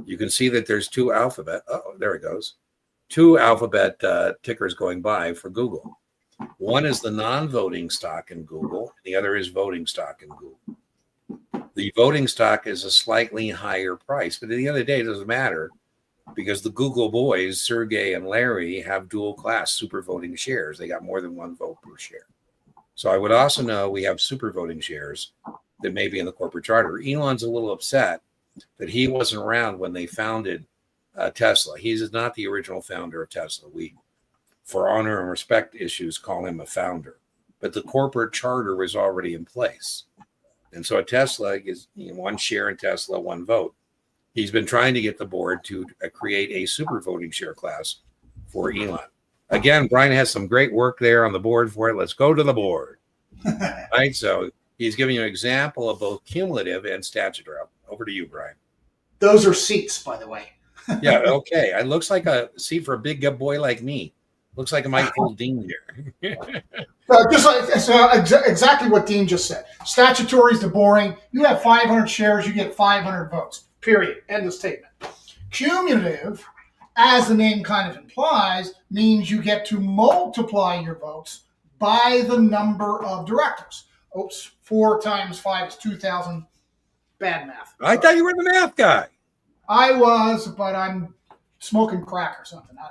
A: you can see that there's 2 Alphabet. Oh, there it goes. 2 Alphabet tickers going by for Google. One is the non-voting stock in Google. The other is voting stock in Google. The voting stock is a slightly higher price, but at the end of the day, it doesn't matter because the Google boys, Sergey and Larry, have dual class super voting shares. They got more than 1 vote per share. So I would also know we have super voting shares that may be in the corporate charter. Elon's a little upset that he wasn't around when they founded Tesla. He's not the original founder of Tesla. We, for honor and respect issues, call him a founder. But the corporate charter was already in place. And so a Tesla is 1 share in Tesla, 1 vote. He's been trying to get the board to create a super voting share class for Elon. Again, Brian has some great work there on the board for it. Let's go to the board. Right. So he's giving you an example of both cumulative and statutory. Over to you, Brian.
B: Those are seats, by the way.
A: Yeah. Okay. It looks like a seat for a big boy like me. Looks like it might hold Dean there.
B: Exactly what Dean just said. Statutory is the boring. You have 500 shares, you get 500 votes. Period. End of statement. Cumulative, as the name kind of implies, means you get to multiply your votes by the number of directors. Oops, 4 times 5 is 2,000. Bad math.
A: I thought you were the math guy.
B: I was, but I'm smoking crack or something. I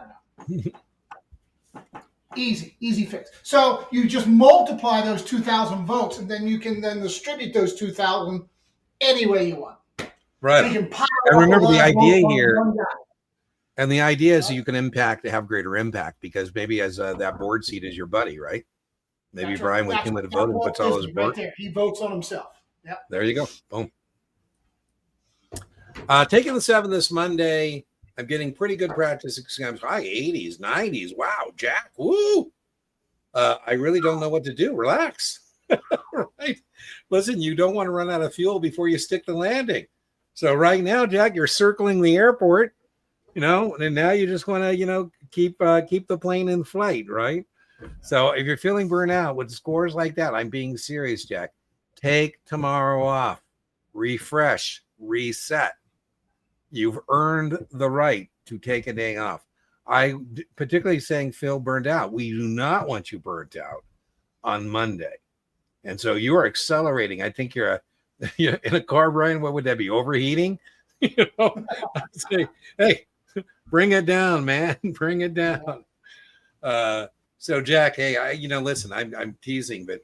B: don't know. Easy fix. So you just multiply those 2,000 votes, and then you can then distribute those 2,000 any way you want.
A: Right.
B: So you can pile
A: and remember the
B: up
A: idea here. And the idea is that you can have greater impact because maybe as that board seat is your buddy, right? Maybe
B: That's
A: Brian
B: right.
A: with cumulative voting puts all his
B: right there. He votes on himself. Yep.
A: There you go. Boom. Taking the 7 this Monday. I'm getting pretty good practice exams. High 80s, 90s. Wow, Jack. Woo. I really don't know what to do. Relax. Right. Listen, you don't want to run out of fuel before you stick the landing. So right now, Jack, you're circling the airport, and now you just want to, keep the plane in flight, right? So if you're feeling burnout with scores like that, I'm being serious, Jack. Take tomorrow off. Refresh. Reset. You've earned the right to take a day off. I particularly saying Phil burned out. We do not want you burnt out on Monday. And so you are accelerating. I think you're in a car, Brian. What would that be? Overheating? I'd say, hey, bring it down, man. Bring it down. So Jack, hey, listen, I'm teasing, but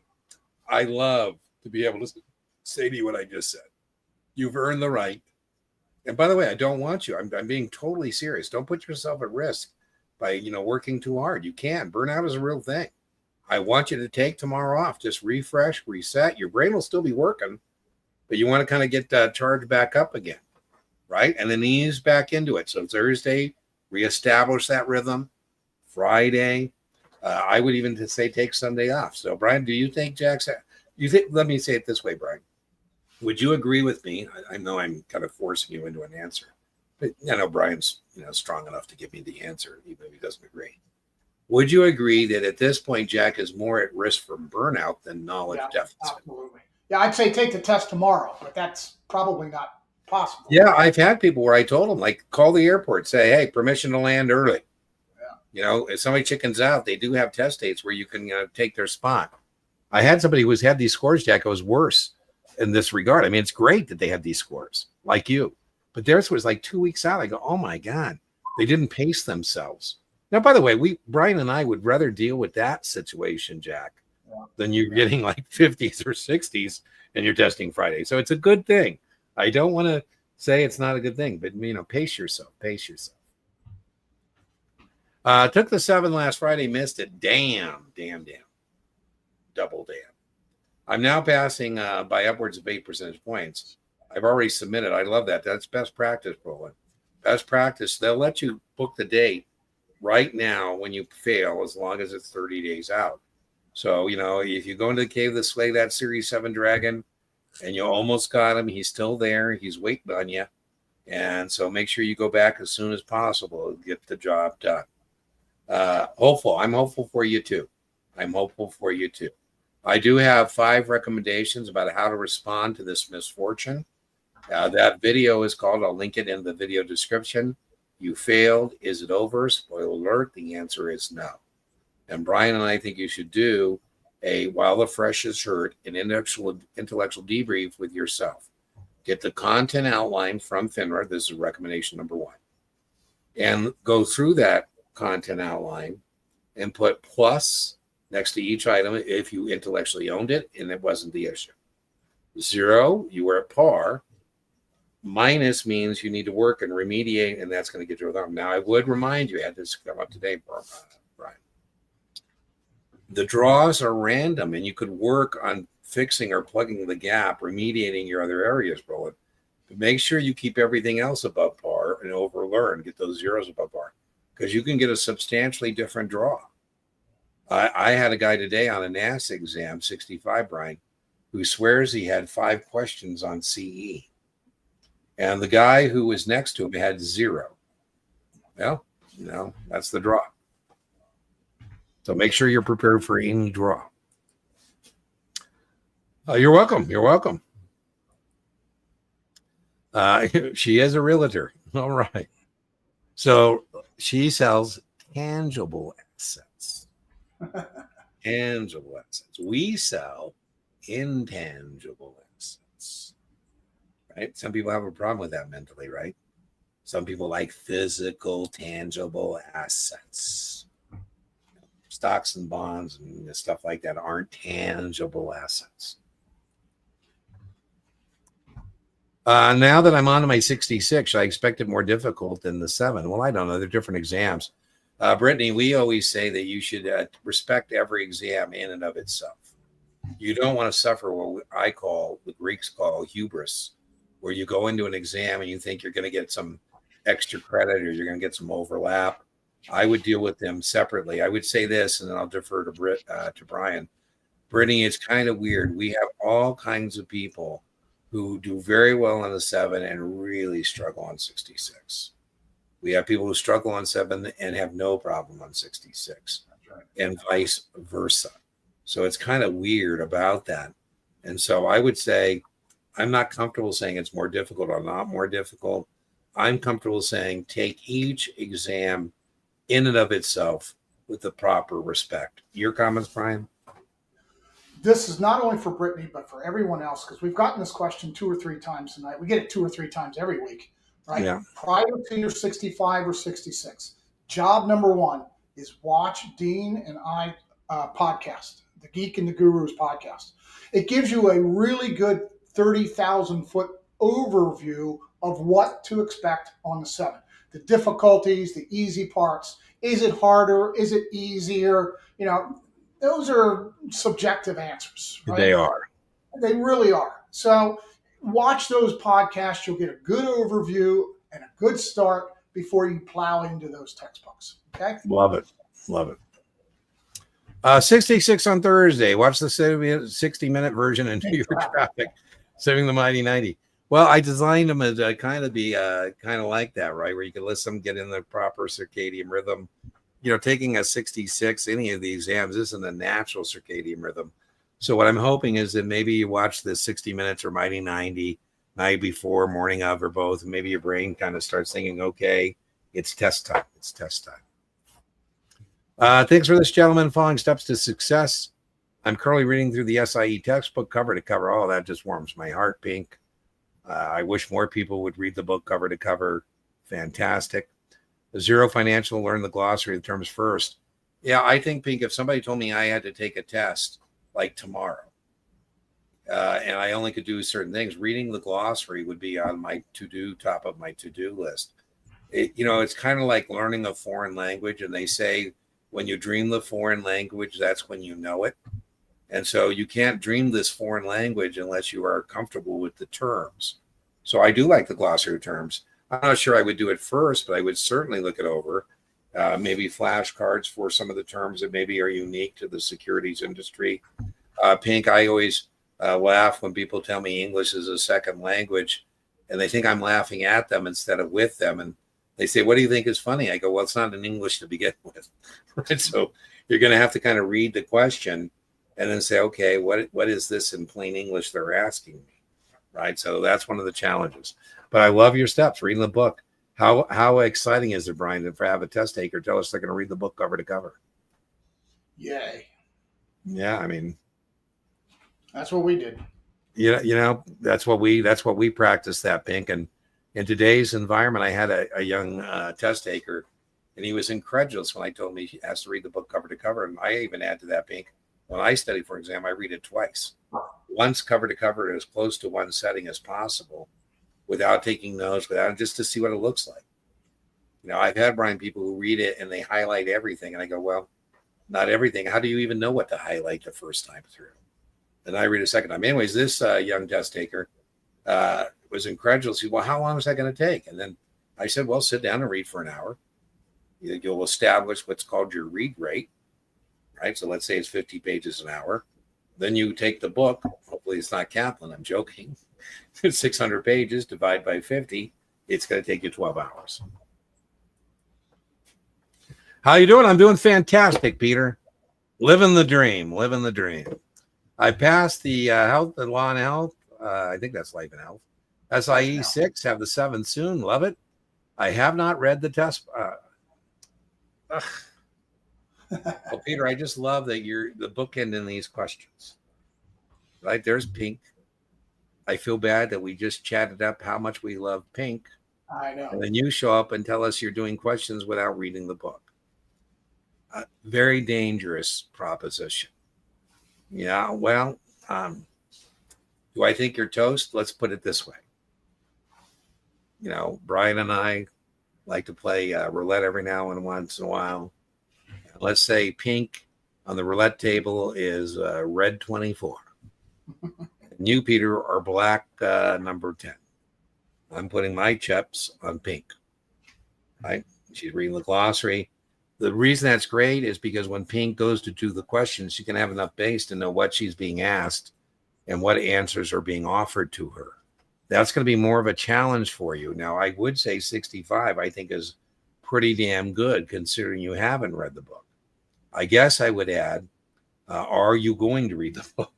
A: I love to be able to say to you what I just said. You've earned the right. And by the way, I don't want you. I'm being totally serious. Don't put yourself at risk by, working too hard. You can. Burnout is a real thing. I want you to take tomorrow off. Just refresh, reset. Your brain will still be working, but you want to kind of get charged back up again, right? And then ease back into it. So Thursday, reestablish that rhythm. Friday, I would even say take Sunday off. So Brian, do you think let me say it this way, Brian. Would you agree with me? I know I'm kind of forcing you into an answer, but I know Brian's strong enough to give me the answer, even if he doesn't agree. Would you agree that at this point, Jack is more at risk from burnout than knowledge deficit?
B: Absolutely. Yeah, I'd say take the test tomorrow, but that's probably not possible.
A: Yeah, I've had people where I told them, call the airport, say, hey, permission to land early. If somebody chickens out, they do have test dates where you can take their spot. I had somebody who's had these scores, Jack. It was worse in this regard. I mean, it's great that they have these scores like you, but theirs was like 2 weeks out. I go, oh my God, they didn't pace themselves. Now, by the way, Brian and I would rather deal with that situation, Jack, than you getting like 50s or 60s and you're testing Friday. So it's a good thing. I don't want to say it's not a good thing, but pace yourself. Took the 7 last Friday, missed it. Damn. Double damn. I'm now passing by upwards of 8 percentage points. I've already submitted. I love that. That's best practice, Roland. Best practice. They'll let you book the date right now when you fail, as long as it's 30 days out. So, if you go into the cave to slay that Series 7 dragon and you almost got him, he's still there. He's waiting on you. And so make sure you go back as soon as possible to get the job done. I'm hopeful for you too. I do have 5 recommendations about how to respond to this misfortune. That video is called, I'll link it in the video description. You failed. Is it over? Spoiler alert. The answer is no. And Brian and I think you should do while the fresh is hurt, an intellectual debrief with yourself. Get the content outline from FINRA. This is recommendation number 1. And go through that content outline and put plus next to each item if you intellectually owned it and it wasn't the issue. 0, you were at par. Minus means you need to work and remediate, and that's going to get you a thumb. Now, I would remind you, I had this come up today, Brian. The draws are random, and you could work on fixing or plugging the gap, remediating your other areas, Roland. But make sure you keep everything else above par and overlearn, get those zeros above par, because you can get a substantially different draw. I had a guy today on a NASA exam, 65, Brian, who swears he had 5 questions on CE. And the guy who was next to him had 0. Well, that's the draw. So make sure you're prepared for any draw. You're welcome. She is a realtor. All right. So she sells tangible assets. Tangible assets. We sell intangible assets. Right? Some people have a problem with that mentally, right? Some people like physical, tangible assets. Stocks and bonds and stuff like that aren't tangible assets. Now that I'm on to my 66, I expect it more difficult than the 7. Well, I don't know. They're different exams. Brittany, we always say that you should respect every exam in and of itself. You don't want to suffer what the Greeks call hubris, where you go into an exam and you think you're going to get some extra credit or you're going to get some overlap. I would deal with them separately. I would say this, and then I'll defer to Brian. Brittany, it's kind of weird. We have all kinds of people who do very well on the 7 and really struggle on 66. We have people who struggle on 7 and have no problem on 66, right, and vice versa. So it's kind of weird about that. And so I would say I'm not comfortable saying it's more difficult or not more difficult. I'm comfortable saying take each exam in and of itself with the proper respect. Your comments, Brian?
B: This is not only for Brittany, but for everyone else, because we've gotten this question 2 or 3 times tonight. We get it 2 or 3 times every week, right? Yeah. Prior to your 65 or 66, job number 1 is watch Dean and I podcast, the Geek and the Gurus podcast. It gives you a really good 30,000-foot overview of what to expect on the 7. The difficulties, the easy parts. Is it harder? Is it easier? Those are subjective answers. Right?
A: They are.
B: They really are. So watch those podcasts. You'll get a good overview and a good start before you plow into those textbooks. Okay?
A: Love it. 66 on Thursday. Watch the 60-minute version and do your traffic. Saving the mighty 90. Well, I designed them as kind of like that, right? Where you can let them get in the proper circadian rhythm. Taking a 66, any of the exams isn't a natural circadian rhythm. So what I'm hoping is that maybe you watch the 60 minutes or mighty 90 night before, morning of, or both. And maybe your brain kind of starts thinking, okay, it's test time. Thanks for this, gentlemen. Following steps to success. I'm currently reading through the SIE textbook cover to cover. Oh, that just warms my heart, Pink. I wish more people would read the book cover to cover. Fantastic. Zero Financial, learn the glossary of terms first. Yeah, I think, Pink, if somebody told me I had to take a test like tomorrow, and I only could do certain things, reading the glossary would be on my top of my to-do list. It's kind of like learning a foreign language, and they say when you dream the foreign language, that's when you know it. And so you can't dream this foreign language unless you are comfortable with the terms. So I do like the glossary of terms. I'm not sure I would do it first, but I would certainly look it over. Maybe flashcards for some of the terms that maybe are unique to the securities industry. Pink, I always laugh when people tell me English is a second language, and they think I'm laughing at them instead of with them. And they say, what do you think is funny? I go, well, it's not in English to begin with. Right? So you're going to have to kind of read the question and then say, okay, what is this in plain English they're asking me? Right? So that's one of the challenges. But I love your steps, reading the book. How exciting is it, Brian, to have a test taker tell us they're going to read the book cover to cover?
B: Yay.
A: Yeah, I mean,
B: that's what we did.
A: That's what we practice, that, Pink. And in today's environment, I had a young test taker, and he was incredulous when I told him he has to read the book cover to cover. And I even add to that, Pink, when I study for exam, I read it twice. Once cover to cover, as close to one setting as possible, without taking notes, just to see what it looks like. I've had, Brian, people who read it and they highlight everything. And I go, well, not everything. How do you even know what to highlight the first time through? And I read a second time. Anyways, this young test taker was incredulous. He said, well, how long is that going to take? And then I said, well, sit down and read for an hour. You'll establish what's called your read rate, right? So let's say it's 50 pages an hour. Then you take the book. Hopefully it's not Kaplan. I'm joking. 600 pages, divide by 50. It's going to take you 12 hours. How you doing? I'm doing fantastic, Peter. Living the dream. I passed the health and law and health. I think that's life and health. SIE 6, have the 7 soon. Love it. I have not read the test. Well, Peter, I just love that you're the bookend in these questions. Right? There's Pink. I feel bad that we just chatted up how much we love Pink.
B: I know.
A: And then you show up and tell us you're doing questions without reading the book. Very dangerous proposition. Yeah, well, do I think you're toast? Let's put it this way. Brian and I like to play roulette every now and once in a while. Let's say Pink on the roulette table is red 24. And you, Peter, are black number 10. I'm putting my chips on Pink. Right? She's reading the glossary. The reason that's great is because when Pink goes to do the questions, she can have enough base to know what she's being asked and what answers are being offered to her. That's going to be more of a challenge for you. Now, I would say 65, I think, is pretty damn good considering you haven't read the book. I guess I would add, are you going to read the book?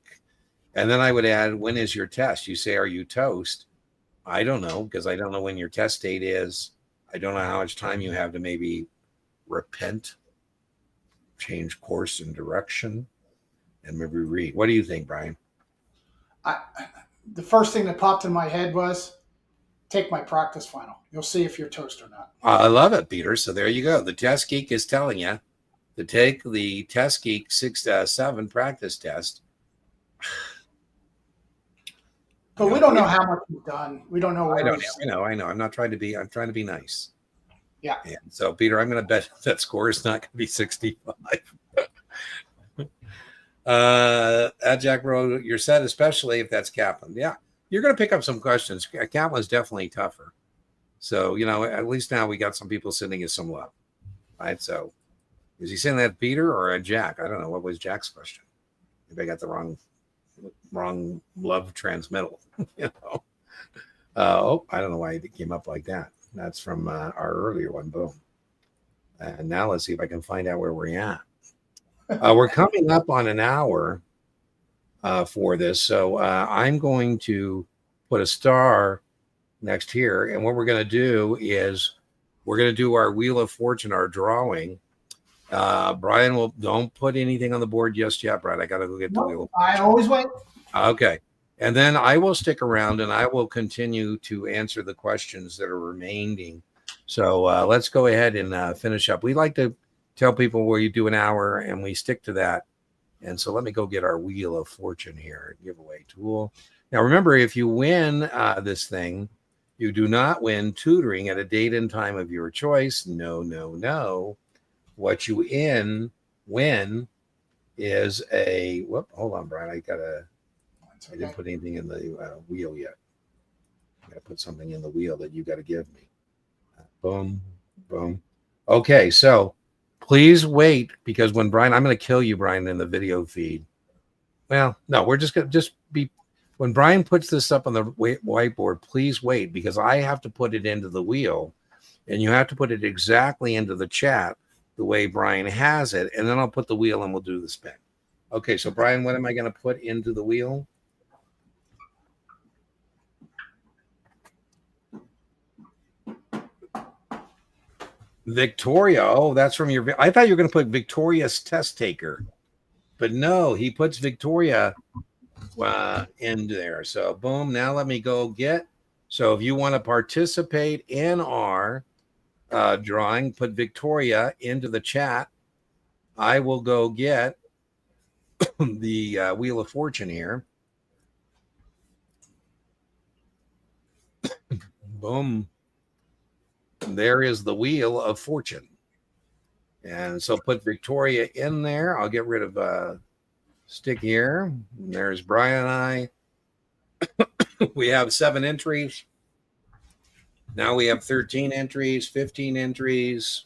A: And then I would add, when is your test? You say, are you toast? I don't know, because I don't know when your test date is. I don't know how much time you have to maybe repent, change course and direction, and maybe read. What do you think, Brian?
B: The first thing that popped in my head was, take my practice final. You'll see if you're toast or not.
A: I love it, Peter. So there you go. The Test Geek is telling you to take the Test Geek 7 practice test.
B: But we don't know how much you've done. We don't know.
A: I know. I'm not trying to be. I'm trying to be nice.
B: Yeah.
A: And so, Peter, I'm going to bet that score is not going to be 65. At Jack Bro, you're set, especially if that's Kaplan. Yeah, you're going to pick up some questions. Kaplan's definitely tougher. So, at least now we got some people sending us some love. Right. So, is he saying that Peter or a Jack? I don't know. What was Jack's question? Maybe I got the wrong love transmittal. I don't know why it came up like that. That's from our earlier one. Boom. And now let's see if I can find out where we're at. We're coming up on an hour for this. So I'm going to put a star next here. And what we're going to do is we're going to do our Wheel of Fortune, our drawing. Brian, don't put anything on the board just yet, Brian. I got to go get the wheel.
B: I always wait.
A: Okay. And then I will stick around and I will continue to answer the questions that are remaining. So let's go ahead and finish up. We like to tell people where you do an hour and we stick to that. And so let me go get our Wheel of Fortune here, giveaway tool. Now, remember, if you win this thing, you do not win tutoring at a date and time of your choice. No, no, no. What you win is a, hold on, Brian. I didn't put anything in the wheel yet. I got to put something in the wheel that you got to give me. Boom, boom. Okay, so please wait, because when Brian, I'm going to kill you, Brian, in the video feed. Well, no, we're just going to be, when Brian puts this up on the whiteboard, please wait, because I have to put it into the wheel, and you have to put it exactly into the chat the way Brian has it, and then I'll put the wheel and we'll do the spin. Okay, so Brian, what am I going to put into the wheel? Victoria. Oh, that's from your. I thought you were going to put Victoria's test taker, but no, he puts Victoria in there. So boom. Now let me go get. So if you want to participate in our drawing, put Victoria into the chat. I will go get the Wheel of Fortune here. Boom. There is the Wheel of Fortune. And so put Victoria in there. I'll get rid of stick here. And there's Brian and I. We have 7 entries. Now we have 13 entries, 15 entries.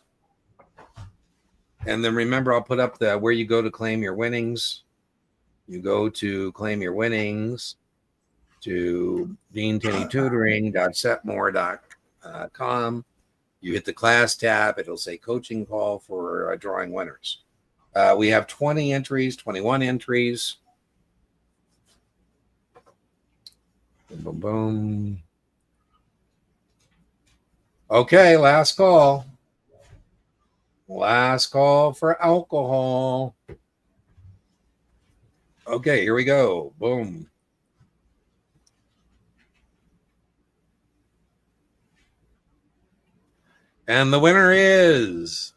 A: And then remember, I'll put up where you go to claim your winnings. You go to claim your winnings to deantenneytutoring.setmore.com. You hit the class tab. It'll say coaching call for drawing winners. We have 20 entries, 21 entries. Boom, boom, boom. Okay, last call. Last call for alcohol. Okay, here we go. Boom. And the winner is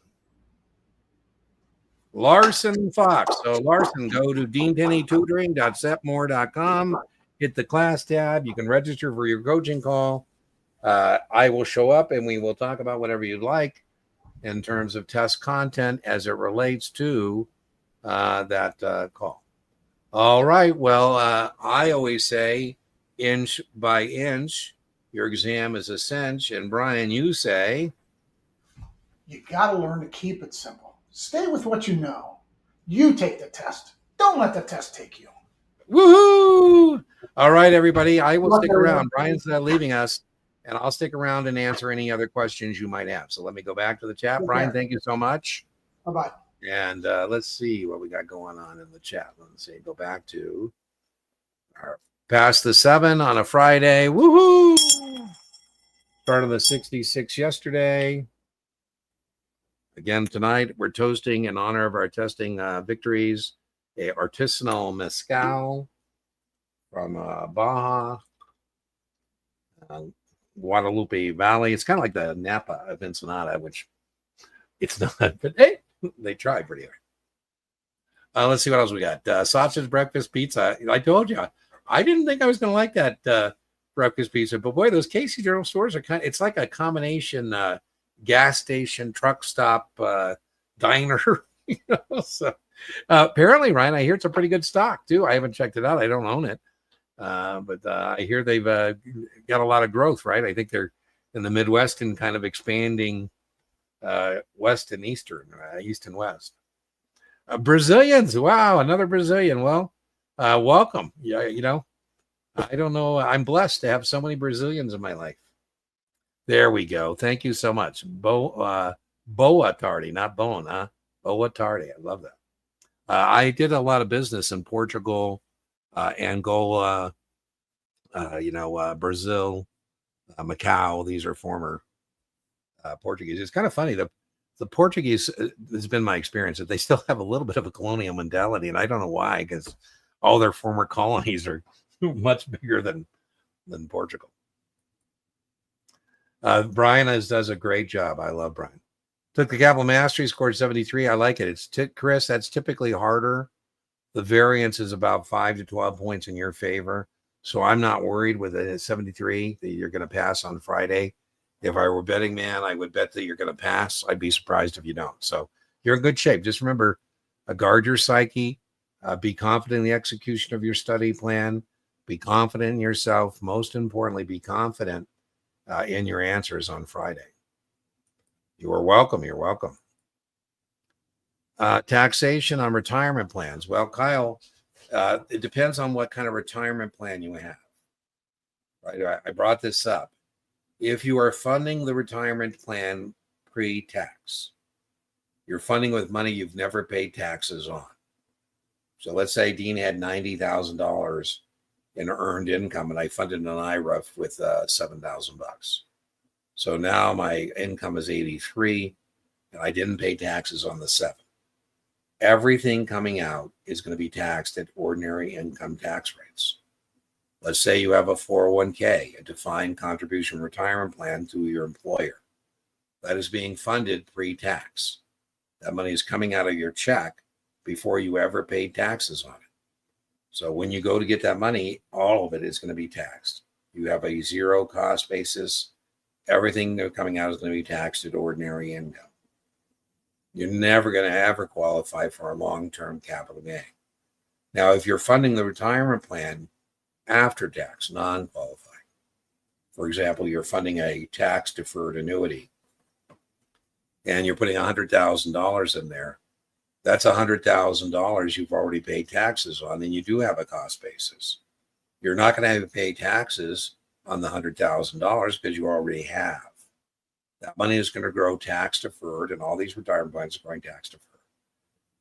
A: Larson Fox. So Larson, go to deantenneytutoring.setmore.com, hit the class tab. You can register for your coaching call. I will show up and we will talk about whatever you'd like in terms of test content as it relates to that call. All right. Well, I always say inch by inch, your exam is a cinch. And Brian, you say...
B: You got to learn to keep it simple. Stay with what you know. You take the test. Don't let the test take you.
A: Woohoo! All right, everybody. I will stick around. Brian's not leaving us, and I'll stick around and answer any other questions you might have. So let me go back to the chat. Brian, thank you so much.
B: Bye-bye.
A: And let's see what we got going on in the chat. Let's see. Go back to our past the 7 on a Friday. Woohoo! Started the 66 yesterday. Again, tonight we're toasting in honor of our testing victories, a artisanal mezcal from Baja, Guadalupe Valley. It's kind of like the Napa of Ensenada, which it's not, but hey, they try pretty hard. Let's see what else we got. Sausage breakfast pizza. I told you, I didn't think I was going to like that breakfast pizza, but boy, those Casey General stores are it's like a combination gas station, truck stop, diner. So apparently, Ryan, I hear it's a pretty good stock too. I haven't checked it out. I don't own it, but I hear they've got a lot of growth. Right? I think they're in the Midwest and kind of expanding west and eastern, east and west. Brazilians, wow, another Brazilian. Well, welcome. Yeah, I don't know. I'm blessed to have so many Brazilians in my life. There we go. Thank you so much. Boa Tardy, not Bone, huh? Boa Tardy. I love that. I did a lot of business in Portugal, Angola, Brazil, Macau. These are former Portuguese. It's kind of funny. The the Portuguese, has been my experience, that they still have a little bit of a colonial mentality, and I don't know why, because all their former colonies are much bigger than Portugal. Brian does a great job. I love Brian. Took the Capital Mastery, scored 73. I like it. It's Chris, that's typically harder. The variance is about 5 to 12 points in your favor. So I'm not worried with it at 73 that you're going to pass on Friday. If I were betting man, I would bet that you're going to pass. I'd be surprised if you don't. So you're in good shape. Just remember, guard your psyche, be confident in the execution of your study plan, be confident in yourself. Most importantly, be confident in your answers on Friday. You are welcome. You're welcome. Taxation on retirement plans. Well, Kyle, it depends on what kind of retirement plan you have. Right? I brought this up. If you are funding the retirement plan pre-tax, you're funding with money you've never paid taxes on. So let's say Dean had $90,000 in earned income, and I funded an IRA with $7,000. So now my income is 83, and I didn't pay taxes on the 7. Everything coming out is going to be taxed at ordinary income tax rates. Let's say you have a 401k, a defined contribution retirement plan through your employer. That is being funded pre-tax. That money is coming out of your check before you ever paid taxes on it. So when you go to get that money, all of it is going to be taxed. You have a zero cost basis. Everything that's coming out is going to be taxed at ordinary income. You're never going to ever qualify for a long-term capital gain. Now, if you're funding the retirement plan after tax, non-qualifying, for example, you're funding a tax-deferred annuity, and you're putting $100,000 in there, that's $100,000 you've already paid taxes on, and you do have a cost basis. You're not going to have to pay taxes on the $100,000 because you already have. That money is going to grow tax deferred, and all these retirement plans are growing tax deferred.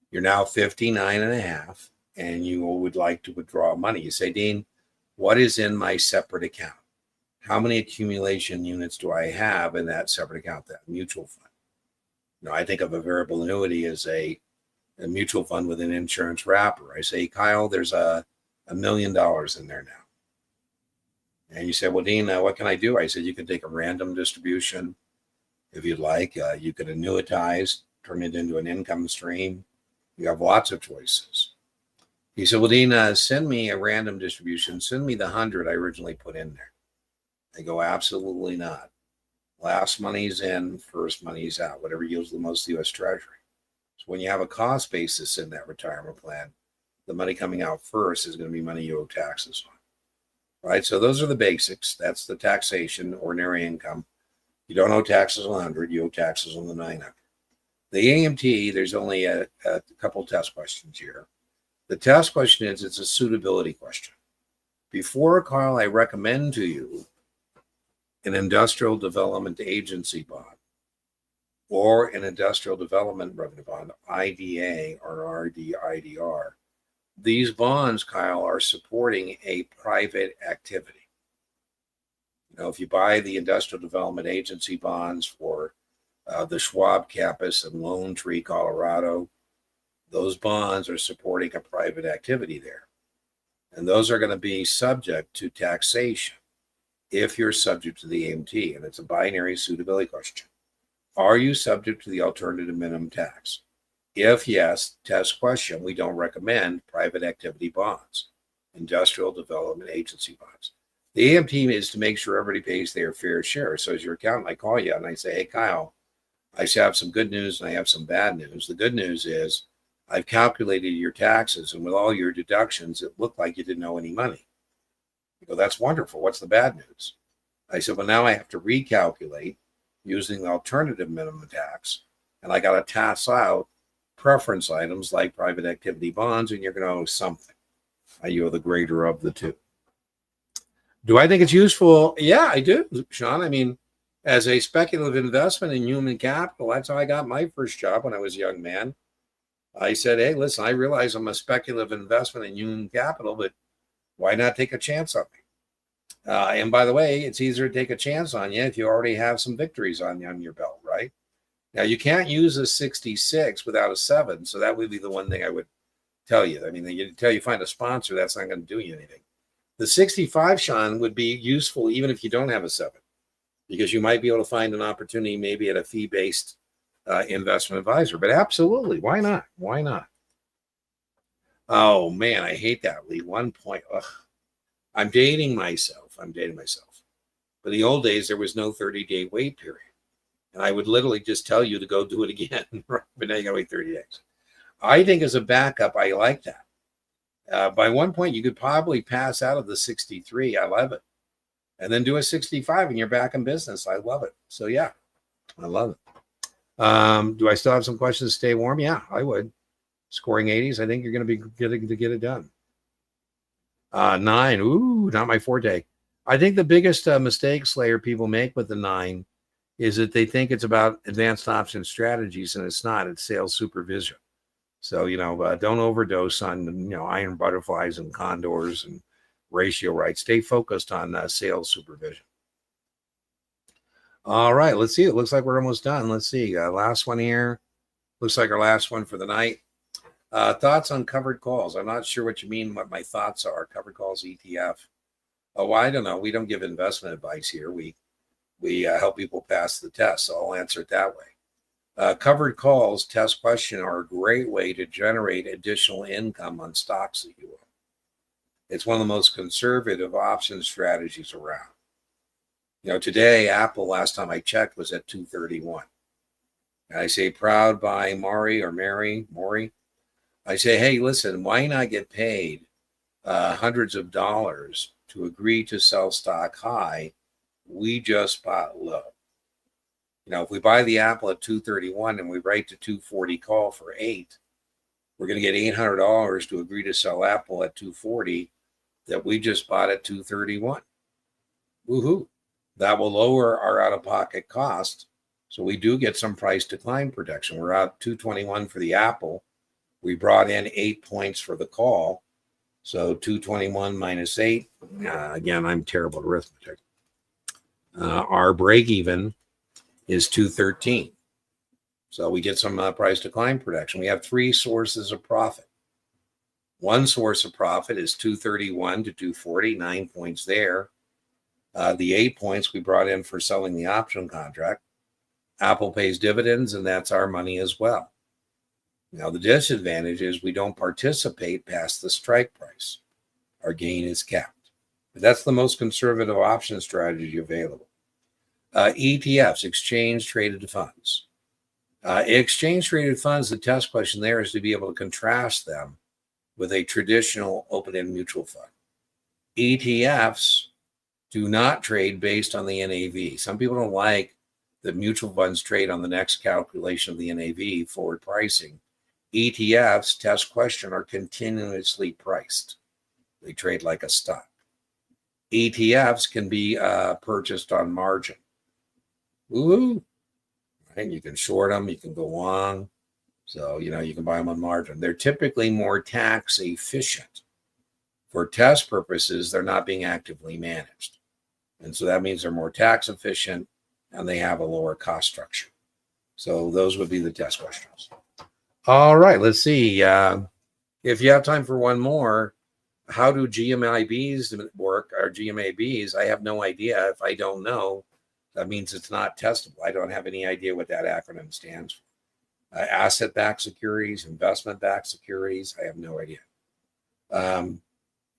A: You're now 59 and a half, and you would like to withdraw money. You say, Dean, what is in my separate account? How many accumulation units do I have in that separate account, that mutual fund? Now, I think of a variable annuity as a mutual fund with an insurance wrapper. I say, Kyle, there's $1 million in there now. And you say, well, Dean, what can I do? I said, you can take a random distribution. If you'd like, you could annuitize, turn it into an income stream. You have lots of choices. He said, well, Dean, send me a random distribution. Send me the 100 I originally put in there. I go, absolutely not. Last money's in, first money's out, whatever yields the most to the U.S. Treasury. So when you have a cost basis in that retirement plan, the money coming out first is going to be money you owe taxes on. Right? So those are the basics. That's the taxation, ordinary income. You don't owe taxes on 100, you owe taxes on the 900. The AMT, there's only a couple test questions here. The test question is, it's a suitability question. Before, Carl, I recommend to you an industrial development agency bond or an industrial development revenue bond, IDA or RDIDR. These bonds, Kyle, are supporting a private activity. You know, if you buy the industrial development agency bonds for the Schwab campus in Lone Tree, Colorado, those bonds are supporting a private activity there. And those are going to be subject to taxation if you're subject to the AMT. And it's a binary suitability question. Are you subject to the alternative minimum tax? If yes, test question, we don't recommend private activity bonds, industrial development agency bonds. The AMT is to make sure everybody pays their fair share. So as your accountant, I call you and I say, hey, Kyle, I have some good news and I have some bad news. The good news is I've calculated your taxes, and with all your deductions, it looked like you didn't owe any money. You go, that's wonderful. What's the bad news? I said, well, now I have to recalculate using the alternative minimum tax, and I got to tax out preference items like private activity bonds, and you're going to owe something. You owe the greater of the two. Do I think it's useful? Yeah, I do, Sean. I mean, as a speculative investment in human capital, that's how I got my first job when I was a young man. I said, hey, listen, I realize I'm a speculative investment in human capital, but why not take a chance on me? And by the way, it's easier to take a chance on you if you already have some victories on your belt, right? Now, you can't use a 66 without a 7, so that would be the one thing I would tell you. I mean, until you find a sponsor, that's not going to do you anything. The 65, Sean, would be useful even if you don't have a 7, because you might be able to find an opportunity maybe at a fee-based investment advisor. But absolutely, why not? Why not? Oh, man, I hate that, Lee. 1 point. Ugh. I'm dating myself. But in the old days, there was no 30-day wait period. And I would literally just tell you to go do it again. But now you got to wait 30 days. I think as a backup, I like that. By 1 point, you could probably pass out of the 63. I love it. And then do a 65 and you're back in business. I love it. So, yeah, I love it. Do I still have some questions to stay warm? Yeah, I would. Scoring 80s, I think you're going to be getting to get it done. 9. Ooh, not my forte. I think the biggest mistake, Slayer, people make with the 9 is that they think it's about advanced option strategies, and it's not. It's sales supervision. So, don't overdose on, iron butterflies and condors and ratio rights. Stay focused on sales supervision. All right, let's see. It looks like we're almost done. Let's see. Last one here. Looks like our last one for the night. Thoughts on covered calls. I'm not sure what you mean, what my thoughts are. Covered calls, ETF. Oh, I don't know. We don't give investment advice here. We help people pass the test. So I'll answer it that way. Covered calls, test question, are a great way to generate additional income on stocks that you own. It's one of the most conservative option strategies around. Today, Apple, last time I checked, was at 231. And I say, proud by Maury. I say, hey, listen, why not get paid hundreds of dollars to agree to sell stock high? We just bought low. If we buy the Apple at 231 and we write the 240 call for 8, we're going to get $800 to agree to sell Apple at 240 that we just bought at 231. Woohoo. That will lower our out-of-pocket cost. So we do get some price decline protection. We're out 221 for the Apple. We brought in 8 points for the call. So 221 minus 8. Again, I'm terrible at arithmetic. Our break even is 213. So we get some price decline protection. We have 3 sources of profit. One source of profit is 231 to 240, 9 points there. The 8 points we brought in for selling the option contract. Apple pays dividends, and that's our money as well. Now, the disadvantage is we don't participate past the strike price. Our gain is capped. But that's the most conservative option strategy available. ETFs, exchange-traded funds. Exchange-traded funds, the test question there is to be able to contrast them with a traditional open-end mutual fund. ETFs do not trade based on the NAV. Some people don't like that mutual funds trade on the next calculation of the NAV, forward pricing. ETFs, test question, are continuously priced. They trade like a stock. ETFs can be purchased on margin. Ooh, right? You can short them, you can go long. So, you can buy them on margin. They're typically more tax efficient. For test purposes, they're not being actively managed. And so that means they're more tax efficient and they have a lower cost structure. So those would be the test questions. All right, let's see. If you have time for one more, how do GMIBs work, or GMABs? I have no idea. If I don't know, that means it's not testable. I don't have any idea what that acronym stands for. Asset-backed securities, investment-backed securities, I have no idea.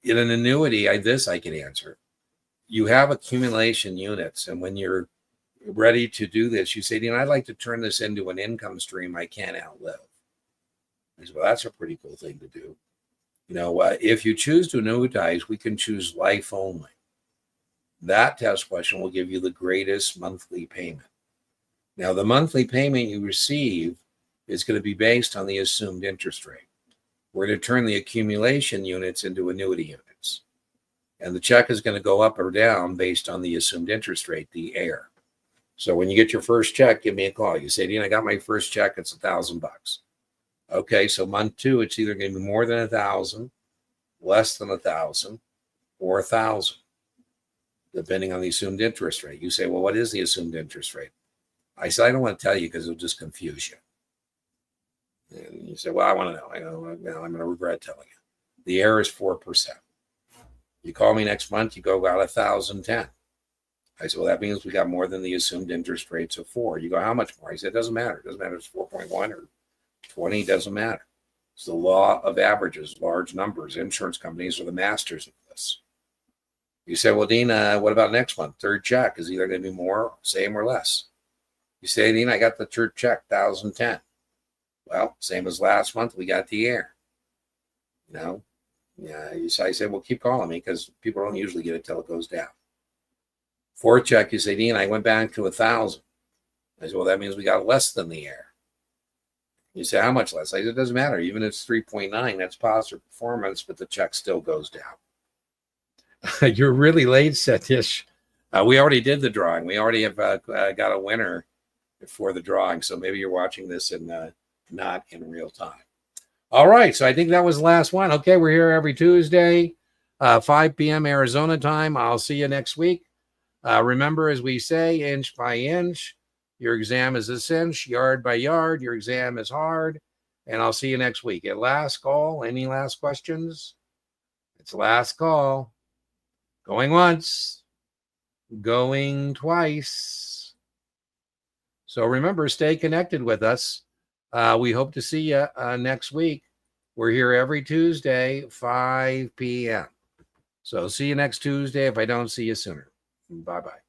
A: In an annuity, I can answer. You have accumulation units, and when you're ready to do this, you say, I'd like to turn this into an income stream I can't outlive. I said, well, that's a pretty cool thing to do. If you choose to annuitize, we can choose life only. That test question will give you the greatest monthly payment. Now, the monthly payment you receive is going to be based on the assumed interest rate. We're going to turn the accumulation units into annuity units. And the check is going to go up or down based on the assumed interest rate, the AIR. So when you get your first check, give me a call. You say, Dean, I got my first check. It's $1,000. Okay, so month 2, it's either going to be more than 1,000, less than 1,000, or 1,000, depending on the assumed interest rate. You say, well, what is the assumed interest rate? I said, I don't want to tell you because it'll just confuse you. And you said, well, I want to know. I go, well, I'm going to regret telling you. The error is 4%. You call me next month, you go, got 1,010. I said, well, that means we got more than the assumed interest rates of 4. You go, how much more? He said, it doesn't matter. It doesn't matter if it's 4.1 or 20, doesn't matter. It's the law of averages, large numbers. Insurance companies are the masters of this. You say, well, Dean, what about next month? Third check is either going to be more, same, or less. You say, Dean, I got the third check, 1,010. Well, same as last month, we got the air. You know, yeah. I said, well, keep calling me because people don't usually get it till it goes down. Fourth check, you say, Dean, I went back to 1,000. I said, well, that means we got less than the air. You say, how much less? I said, it doesn't matter. Even if it's 3.9, that's positive performance, but the check still goes down. You're really late, Satish. We already did the drawing. We already have got a winner for the drawing. So maybe you're watching this in not in real time. All right. So I think that was the last one. Okay. We're here every Tuesday, 5 p.m. Arizona time. I'll see you next week. Remember, as we say, inch by inch, your exam is a cinch, yard by yard, your exam is hard. And I'll see you next week. At last call, any last questions? It's last call. Going once, going twice. So remember, stay connected with us. We hope to see you next week. We're here every Tuesday, 5 p.m. So see you next Tuesday if I don't see you sooner. Bye-bye.